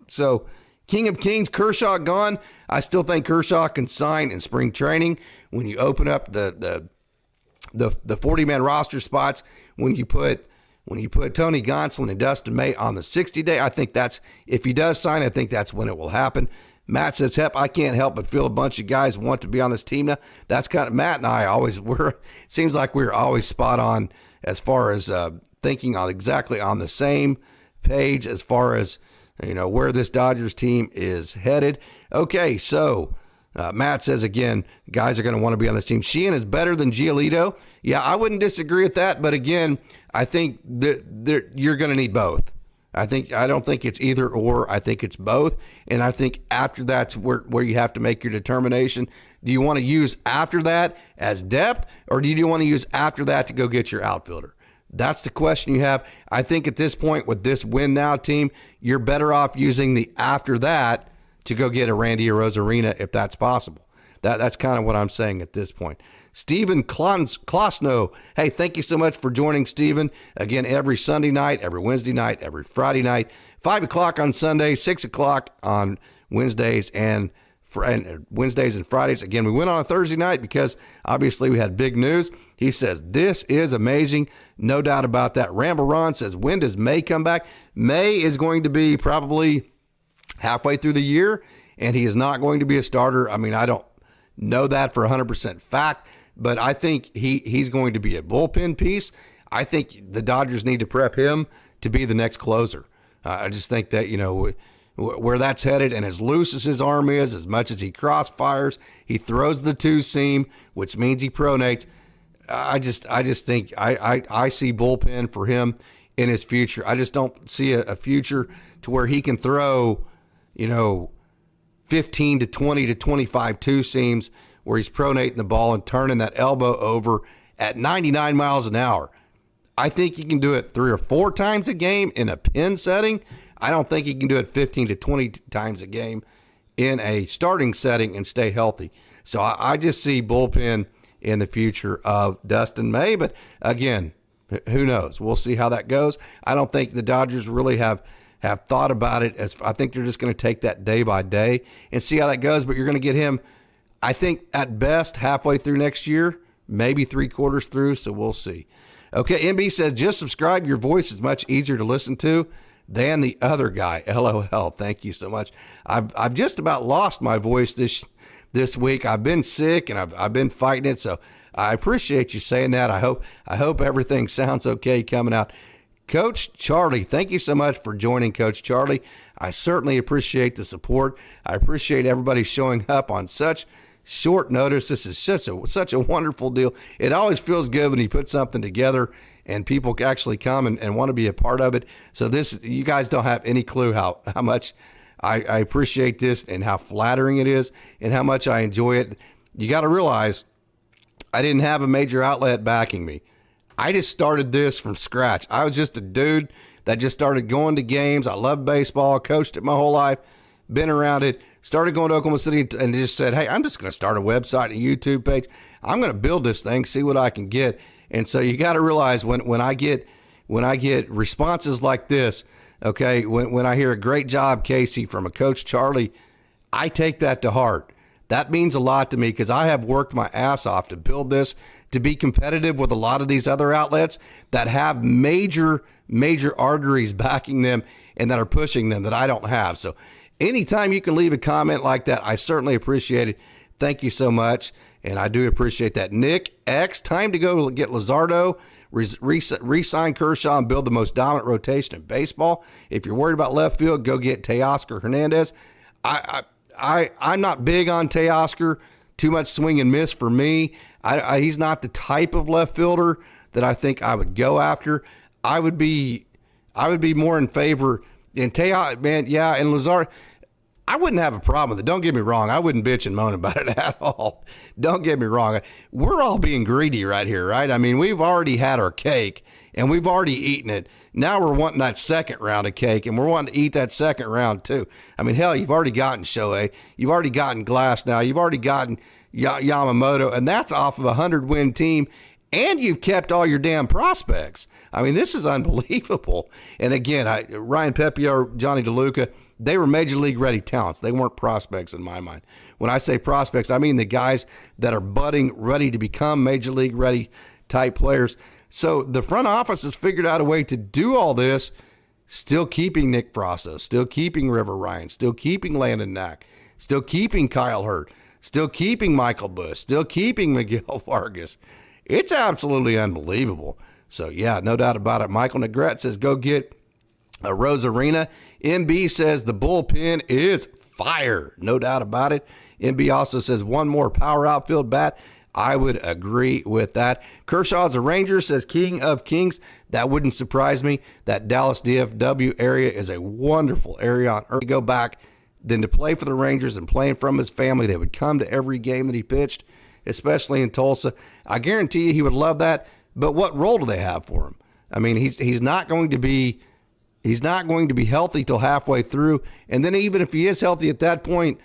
So King of Kings, Kershaw gone. I still think Kershaw can sign in spring training. When you open up the 40-man roster spots, when you put Tony Gonsolin and Dustin May on the 60-day, I think that's, if he does sign, I think that's when it will happen. Matt says, Hep, I can't help but feel a bunch of guys want to be on this team now. That's kind of, Matt and I always were, it seems like we're always spot on as far as thinking on exactly on the same page as far as, where this Dodgers team is headed. Okay, so Matt says, again, guys are going to want to be on this team. Sheehan is better than Giolito. Yeah, I wouldn't disagree with that, but again, I think that you're going to need both. I don't think it's either or. I think it's both. And I think after that's where you have to make your determination. Do you want to use after that as depth, or do you want to use after that to go get your outfielder? That's the question you have. I think at this point with this win now team, you're better off using the after that to go get a Randy Arozarena if that's possible. That's kind of what I'm saying at this point. Stephen Klosno, hey, thank you so much for joining, Stephen. Again, every Sunday night, every Wednesday night, every Friday night, 5 o'clock on Sunday, 6 o'clock on Wednesdays and Fridays. Again, we went on a Thursday night because obviously we had big news. He says, this is amazing. No doubt about that. Ramble Ron says, when does May come back? May is going to be probably halfway through the year, and he is not going to be a starter. I mean, I don't know that for 100% fact, but I think he's going to be a bullpen piece. I think the Dodgers need to prep him to be the next closer. I just think that, where that's headed, and as loose as his arm is, as much as he crossfires, he throws the two seam, which means he pronates. I just think I see bullpen for him in his future. I just don't see a future to where he can throw, 15 to 20 to 25 two seams where he's pronating the ball and turning that elbow over at 99 miles an hour. I think he can do it 3 or 4 times a game in a pin setting. I don't think he can do it 15 to 20 times a game in a starting setting and stay healthy. So I just see bullpen in the future of Dustin May. But again, who knows? We'll see how that goes. I don't think the Dodgers really have thought about it. I think they're just going to take that day by day and see how that goes. But you're going to get him, I think, at best halfway through next year, maybe 3/4 through. So we'll see. Okay, MB says, just subscribe. Your voice is much easier to listen to than the other guy. LOL. Thank you so much. I've just about lost my voice this week. I've been sick and I've been fighting it. So I appreciate you saying that. I hope everything sounds okay coming out. Coach Charlie, thank you so much for joining, Coach Charlie. I certainly appreciate the support. I appreciate everybody showing up on such short notice. This is such a wonderful deal. It always feels good when you put something together and people actually come and want to be a part of it. So you guys don't have any clue how much I appreciate this and how flattering it is and how much I enjoy it. You got to realize I didn't have a major outlet backing me. I just started this from scratch. I was just a dude that just started going to games. I love baseball, coached it my whole life, been around it, started going to Oklahoma City and just said, hey, I'm just going to start a website, a YouTube page. I'm going to build this thing, see what I can get. And so you got to realize when I get responses like this, okay, when I hear a great job, Casey, from a Coach Charlie, I take that to heart. That means a lot to me because I have worked my ass off to build this, to be competitive with a lot of these other outlets that have major arteries backing them and that are pushing them that I don't have. So anytime you can leave a comment like that, I certainly appreciate it. Thank you so much. And I do appreciate that. Nick X, time to go get Luzardo, re-sign Kershaw, and build the most dominant rotation in baseball. If you're worried about left field, go get Teoscar Hernandez. I'm not big on Teoscar. Too much swing and miss for me. He's not the type of left fielder that I think I would go after. I would be more in favor. And man, yeah, and Luzardo, I wouldn't have a problem with it. Don't get me wrong. I wouldn't bitch and moan about it at all. Don't get me wrong. We're all being greedy right here, right? I mean, we've already had our cake and we've already eaten it. Now we're wanting that second round of cake, and we're wanting to eat that second round too. I mean, hell, you've already gotten Shohei. You've already gotten Glass now. You've already gotten Yamamoto, and that's off of a 100-win team, and you've kept all your damn prospects. I mean, this is unbelievable. And again, Ryan Pepiot, Johnny DeLuca, they were major league ready talents. They weren't prospects in my mind. When I say prospects, I mean the guys that are budding, ready to become major league ready type players. So the front office has figured out a way to do all this, still keeping Nick Frasso, still keeping River Ryan, still keeping Landon Knack, still keeping Kyle Hurt, still keeping Michael Busch, still keeping Miguel Vargas. It's absolutely unbelievable. So, yeah, no doubt about it. Michael Negrete says, go get a Rosarina. MB says the bullpen is fire. No doubt about it. MB also says one more power outfield bat. I would agree with that. Kershaw's a Ranger, says King of Kings. That wouldn't surprise me. That Dallas DFW area is a wonderful area on earth to go back. Then to play for the Rangers and playing from his family, they would come to every game that he pitched, especially in Tulsa. I guarantee you he would love that. But what role do they have for him? I mean, he's not going to be healthy till halfway through. And then even if he is healthy at that point,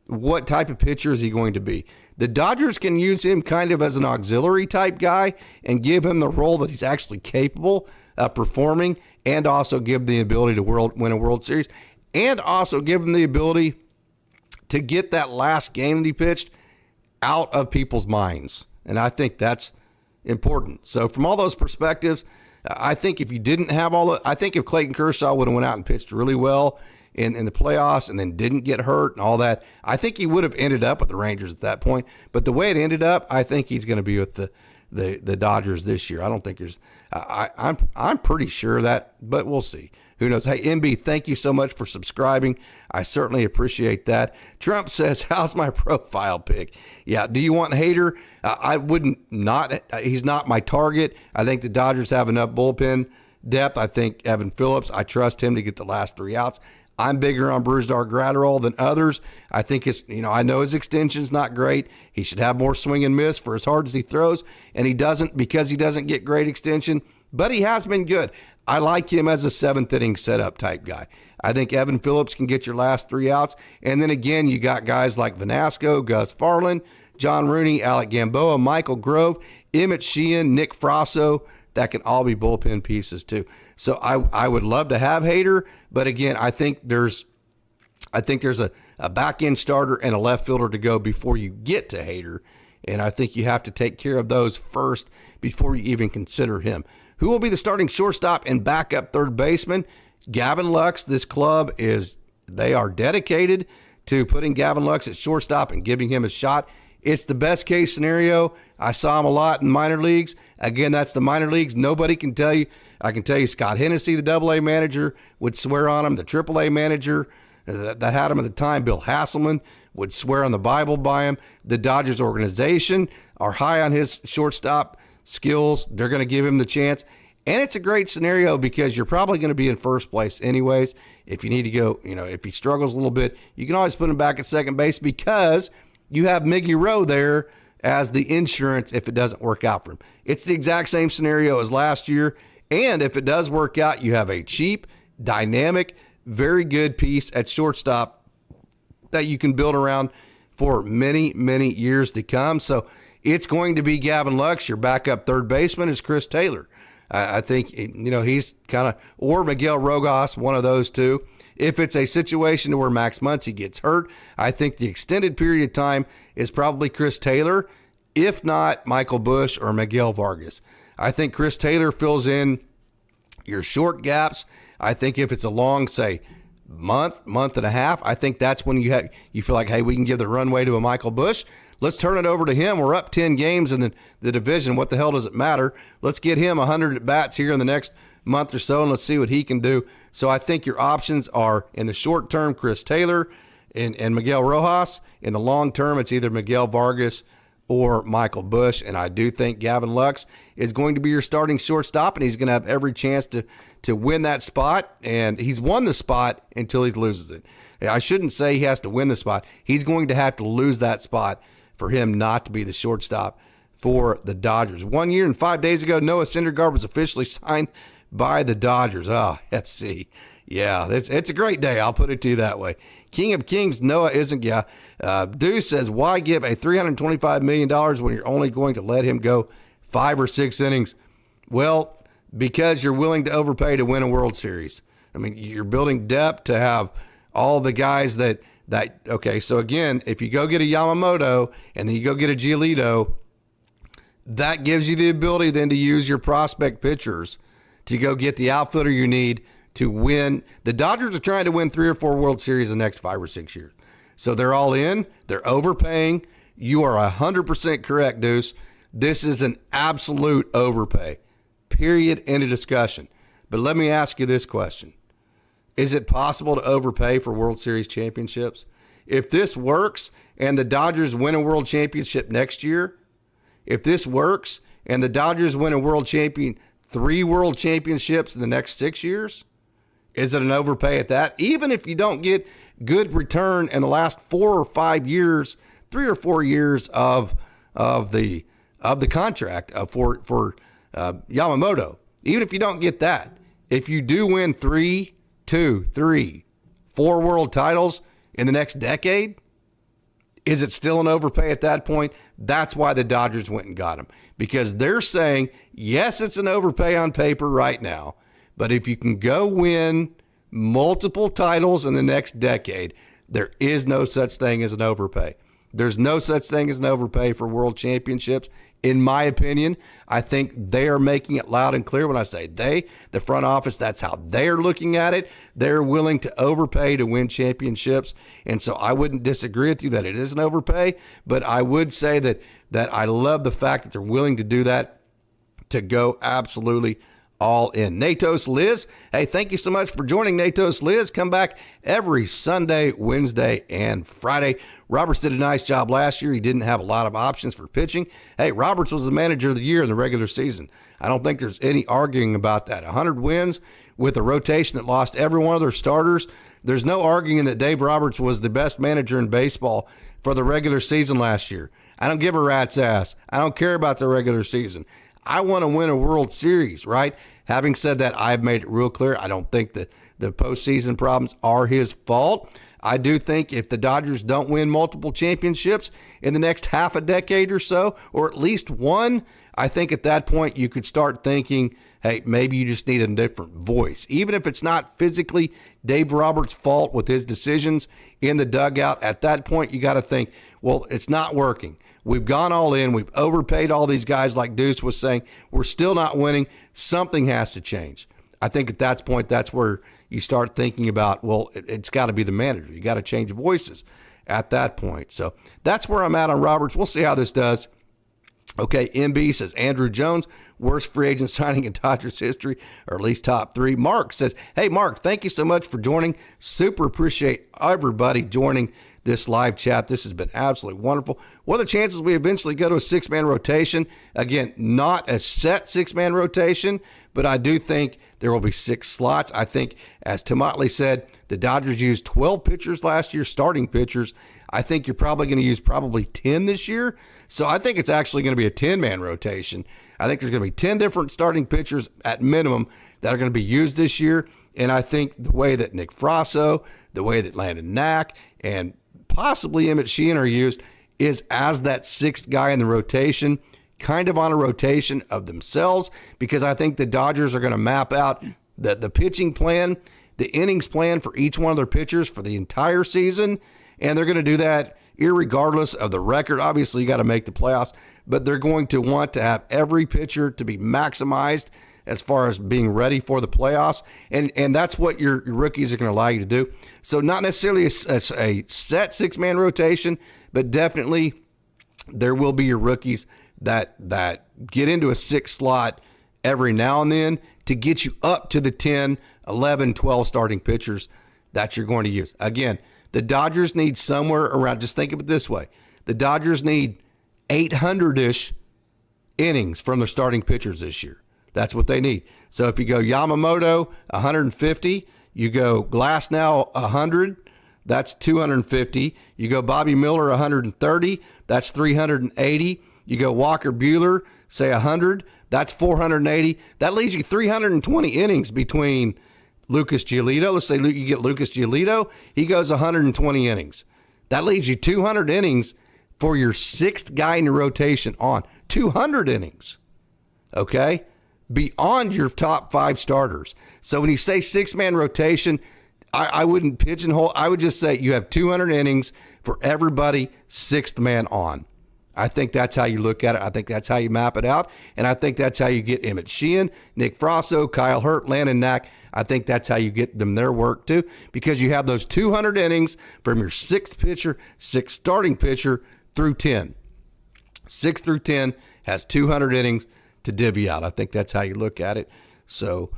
what type of pitcher is he going to be? The Dodgers can use him kind of as an auxiliary type guy and give him the role that he's actually capable of performing, and also give him the ability to win a World Series, and also give him the ability to get that last game that he pitched out of people's minds. And I think that's important. So from all those perspectives, I think if you didn't have I think if Clayton Kershaw would have went out and pitched really well in the playoffs and then didn't get hurt and all that, I think he would have ended up with the Rangers at that point. But the way it ended up, I think he's going to be with the Dodgers this year. I don't think there's I'm pretty sure that, but we'll see. Who knows? Hey, MB, thank you so much for subscribing. I certainly appreciate that. Trump says, how's my profile pic? Yeah, do you want Hader? I wouldn't not. He's not my target. I think the Dodgers have enough bullpen depth. I think Evan Phillips, I trust him to get the last 3 outs. I'm bigger on Brusdar Graterol than others. I think I know his extension's not great. He should have more swing and miss for as hard as he throws, and he doesn't because he doesn't get great extension, but he has been good. I like him as a 7th inning setup type guy. I think Evan Phillips can get your last 3 outs. And then again, you got guys like Vanasco, Gus Farland, John Rooney, Alec Gamboa, Michael Grove, Emmett Sheehan, Nick Frasso. That can all be bullpen pieces too. So I would love to have Hader, but again, I think there's a back end starter and a left fielder to go before you get to Hader. And I think you have to take care of those first before you even consider him. Who will be the starting shortstop and backup third baseman? Gavin Lux. This club they are dedicated to putting Gavin Lux at shortstop and giving him a shot. It's the best case scenario. I saw him a lot in minor leagues. Again, that's the minor leagues. Nobody can tell you. I can tell you Scott Hennessy, the AA manager, would swear on him. The AAA manager that had him at the time, Bill Hasselman, would swear on the Bible by him. The Dodgers organization are high on his shortstop skills. They're going to give him the chance. And it's a great scenario because you're probably going to be in first place anyways. If you need to go, if he struggles a little bit, you can always put him back at second base because you have Miggy Rowe there as the insurance if it doesn't work out for him. It's the exact same scenario as last year. And if it does work out, you have a cheap, dynamic, very good piece at shortstop that you can build around for many, many years to come. So it's going to be Gavin Lux. Your backup third baseman is Chris Taylor. I think, he's kind of, or Miguel Rojas, one of those two. If it's a situation where Max Muncy gets hurt, I think the extended period of time is probably Chris Taylor, if not Michael Busch or Miguel Vargas. I think Chris Taylor fills in your short gaps. I think if it's a long, say, month and a half, I think that's when you feel like, hey, we can give the runway to a Michael Busch. Let's turn it over to him. We're up 10 games in the division. What the hell does it matter? Let's get him 100 at-bats here in the next month or so, and let's see what he can do. So I think your options are, in the short term, Chris Taylor and Miguel Rojas. In the long term, it's either Miguel Vargas or Michael Busch. And I do think Gavin Lux is going to be your starting shortstop, and he's going to have every chance to win that spot. And he's won the spot until he loses it. I shouldn't say he has to win the spot. He's going to have to lose that spot for him not to be the shortstop for the Dodgers. 1 year and 5 days ago, Noah Syndergaard was officially signed by the Dodgers. Oh, FC. Yeah, it's a great day. I'll put it to you that way. King of Kings, Noah isn't. Yeah. Deuce says, why give a $325 million when you're only going to let him go 5 or 6 innings? Well, because you're willing to overpay to win a World Series. I mean, you're building depth to have all the guys that okay, so again, if you go get a Yamamoto and then you go get a Giolito, that gives you the ability then to use your prospect pitchers to go get the outfielder you need to win. The Dodgers are trying to win 3 or 4 World Series in the next 5 or 6 years. So they're all in. They're overpaying. You are 100% correct, Deuce. This is an absolute overpay. Period. End of discussion. But let me ask you this question. Is it possible to overpay for World Series championships? If this works and the Dodgers win a World Championship next year, if this works and the Dodgers win a World Champion, 3 World Championships in the next 6 years, is it an overpay at that? Even if you don't get good return in the last 4 or 5 years, 3 or 4 years of the contract for Yamamoto, even if you don't get that, if you do win 3, 2, 3, 4 world titles in the next decade, is it still an overpay at that point? That's why the Dodgers went and got him, because they're saying, yes, it's an overpay on paper right now, but if you can go win multiple titles in the next decade, there is no such thing as an overpay. There's no such thing as an overpay for world championships. In my opinion, I think they are making it loud and clear when I say they, the front office, that's how they're looking at it. They're willing to overpay to win championships. And so I wouldn't disagree with you that it is an overpay, but I would say that I love the fact that they're willing to do that, to go absolutely all in. Natos Liz, hey, thank you so much for joining Natos Liz. Come back every Sunday, Wednesday, and Friday. Roberts did a nice job last year. He didn't have a lot of options for pitching. Hey, Roberts was the manager of the year in the regular season. I don't think there's any arguing about that. 100 wins with a rotation that lost every one of their starters. There's no arguing that Dave Roberts was the best manager in baseball for the regular season last year. I don't give a rat's ass. I don't care about the regular season. I want to win a World Series, right? Having said that, I've made it real clear. I don't think that the postseason problems are his fault. I do think if the Dodgers don't win multiple championships in the next half a decade or so, or at least one, I think at that point you could start thinking, hey, maybe you just need a different voice. Even if it's not physically Dave Roberts' fault with his decisions in the dugout, at that point you got to think, well, it's not working. We've gone all in. We've overpaid all these guys, like Deuce was saying. We're still not winning. Something has to change. I think at that point, that's where you start thinking about, well, it's got to be the manager. You got to change voices at that point. So that's where I'm at on Roberts. We'll see how this does. Okay, MB says Andrew Jones, worst free agent signing in Dodgers history, or at least top 3. Mark says, hey, Mark, thank you so much for joining. Super appreciate everybody joining this live chat. This has been absolutely wonderful. What are the chances we eventually go to a 6-man rotation? Again, not a set 6-man rotation, but I do think there will be 6 slots. I think, as Tim Motley said, the Dodgers used 12 pitchers last year, starting pitchers. I think you're probably going to use 10 this year. So I think it's actually going to be a 10-man rotation. I think there's going to be 10 different starting pitchers at minimum that are going to be used this year. And I think the way that Nick Frasso, the way that Landon Knack, and possibly Emmett Sheehan are used is as that 6th guy in the rotation, kind of on a rotation of themselves, because I think the Dodgers are going to map out the pitching plan, the innings plan for each one of their pitchers for the entire season, and they're going to do that irregardless of the record. Obviously, you got to make the playoffs, but they're going to want to have every pitcher to be maximized as far as being ready for the playoffs. And that's what your rookies are going to allow you to do. So not necessarily a set 6-man rotation, but definitely there will be your rookies that get into a 6 slot every now and then to get you up to the 10, 11, 12 starting pitchers that you're going to use. Again, the Dodgers need somewhere around, just think of it this way, the Dodgers need 800-ish innings from their starting pitchers this year. That's what they need. So if you go Yamamoto, 150, you go Glasnow, 100, that's 250. You go Bobby Miller, 130, that's 380. You go Walker Buehler, say 100. That's 480. That leaves you 320 innings between Lucas Giolito. Let's say you get Lucas Giolito. He goes 120 innings. That leaves you 200 innings for your sixth guy in the rotation on. 200 innings. Okay? Beyond your top 5 starters. So when you say 6-man rotation, I wouldn't pigeonhole. I would just say you have 200 innings for everybody, 6th man on. I think that's how you look at it. I think that's how you map it out. And I think that's how you get Emmett Sheehan, Nick Frasso, Kyle Hurt, Landon Knack. I think that's how you get them their work too, because you have those 200 innings from your 6th pitcher, 6th starting pitcher through 10. 6 through 10 has 200 innings to divvy out. I think that's how you look at it. So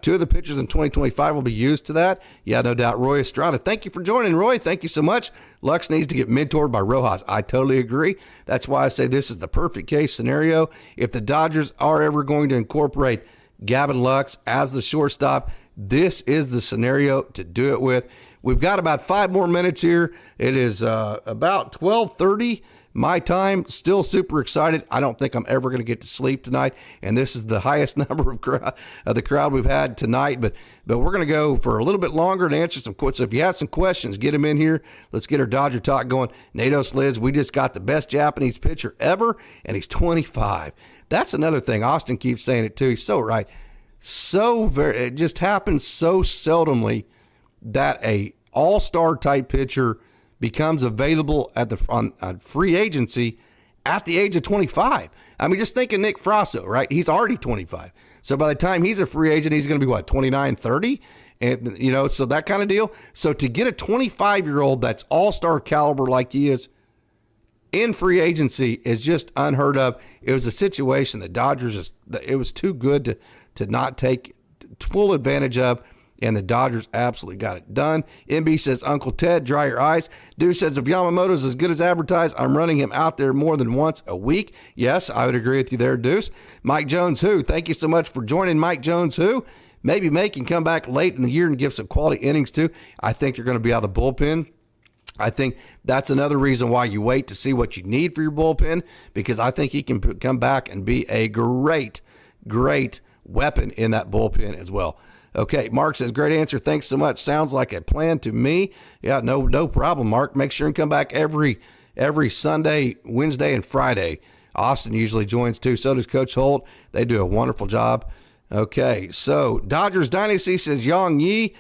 2 of the pitchers in 2025 will be used to that. Yeah, no doubt. Roy Estrada, thank you for joining, Roy. Thank you so much. Lux needs to get mentored by Rojas. I totally agree. That's why I say this is the perfect case scenario. If the Dodgers are ever going to incorporate Gavin Lux as the shortstop, this is the scenario to do it with. We've got about 5 more minutes here. It is about 12:30 my time. Still super excited. I don't think I'm ever going to get to sleep tonight, and this is the highest number of the crowd we've had tonight. But we're going to go for a little bit longer and answer some questions. So if you have some questions, get them in here. Let's get our Dodger talk going. Natos Liz, we just got the best Japanese pitcher ever, and he's 25. That's another thing. Austin keeps saying it too. He's so right. It just happens so seldomly that a all-star type pitcher becomes available on free agency at the age of 25. I mean, just think of Nick Frasso, right? He's already 25. So by the time he's a free agent, he's going to be, what, 29, 30? And, so that kind of deal. So to get a 25-year-old that's all-star caliber like he is in free agency is just unheard of. It was a situation that Dodgers, it was too good to not take full advantage of. And the Dodgers absolutely got it done. MB says, Uncle Ted, dry your eyes. Dude says, if Yamamoto's as good as advertised, I'm running him out there more than once a week. Yes, I would agree with you there, Deuce. Mike Jones, who? Thank you so much for joining, Mike Jones, who? Maybe May can come back late in the year and give some quality innings too. I think you're going to be out of the bullpen. I think that's another reason why you wait to see what you need for your bullpen, because I think he can come back and be a great weapon in that bullpen as well. Okay, Mark says, great answer. Thanks so much. Sounds like a plan to me. Yeah, no problem, Mark. Make sure and come back every Sunday, Wednesday, and Friday. Austin usually joins too. So does Coach Holt. They do a wonderful job. Okay, so Dodgers Dynasty says, Yang Yi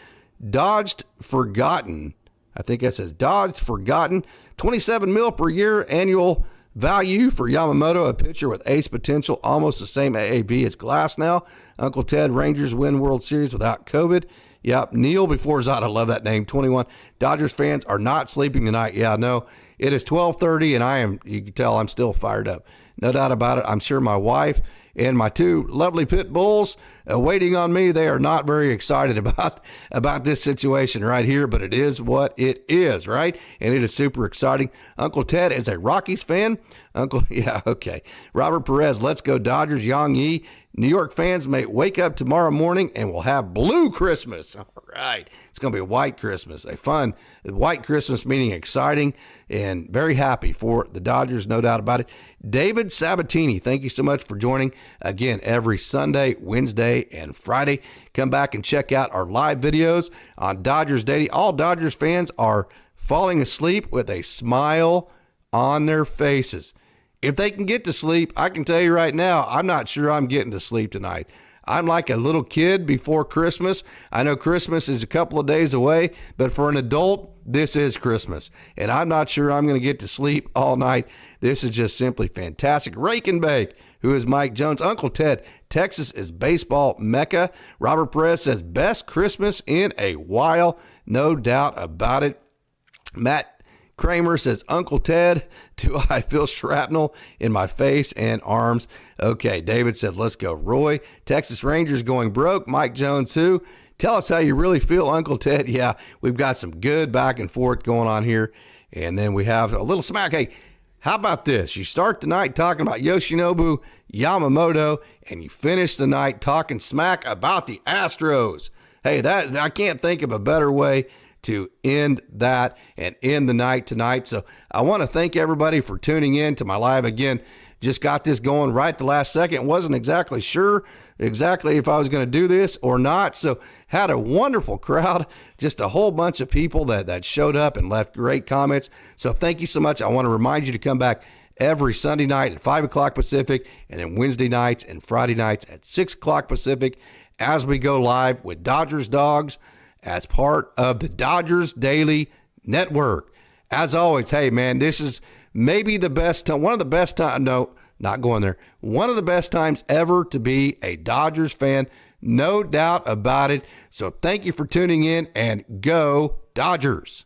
dodged forgotten. I think that says dodged forgotten. $27 million per year annual value for Yamamoto, a pitcher with ace potential, almost the same AAV as Glass now. Uncle Ted, Rangers win World Series without COVID. Yep, Neil before Zod, I love that name, 21. Dodgers fans are not sleeping tonight. Yeah, no, it is 12:30, and you can tell I'm still fired up. No doubt about it. I'm sure my wife and my 2 lovely pit bulls waiting on me, they are not very excited about this situation right here, but it is what it is, right? And it is super exciting. Uncle Ted is a Rockies fan. Yeah, okay. Robert Perez, let's go Dodgers. Yang Yi, New York fans may wake up tomorrow morning and we'll have blue Christmas. All right. It's going to be a white Christmas, a fun white Christmas, meaning exciting and very happy for the Dodgers, no doubt about it. David Sabatini, thank you so much for joining again every Sunday, Wednesday, and Friday. Come back and check out our live videos on Dodgers Daily. All Dodgers fans are falling asleep with a smile on their faces. If they can get to sleep, I can tell you right now, I'm not sure I'm getting to sleep tonight. I'm like a little kid before Christmas. I know Christmas is a couple of days away, but for an adult, this is Christmas. And I'm not sure I'm going to get to sleep all night. This is just simply fantastic. Rake and Bake, who is Mike Jones. Uncle Ted, Texas is baseball mecca. Robert Perez says, best Christmas in a while. No doubt about it. Matt Kramer says, Uncle Ted, do I feel shrapnel in my face and arms? Okay, David said, let's go. Roy, Texas Rangers going broke. Mike Jones, who? Tell us how you really feel, Uncle Ted. Yeah, we've got some good back and forth going on here. And then we have a little smack. Hey, how about this? You start the night talking about Yoshinobu Yamamoto, and you finish the night talking smack about the Astros. Hey, I can't think of a better way to end that and end the night tonight. So I want to thank everybody for tuning in to my live again. just got this going right at the last second. Wasn't exactly sure exactly if I was going to do this or not. So had a wonderful crowd, just a whole bunch of people that showed up and left great comments. So thank you so much. I want to remind you to come back every Sunday night at 5 o'clock Pacific, and then Wednesday nights and Friday nights at 6 o'clock Pacific as we go live with Dodgers Dogs as part of the Dodgers Daily Network. As always, hey, man, this is maybe the best time, one of the best times, no, not going there, one of the best times ever to be a Dodgers fan, no doubt about it. So thank you for tuning in, and go Dodgers.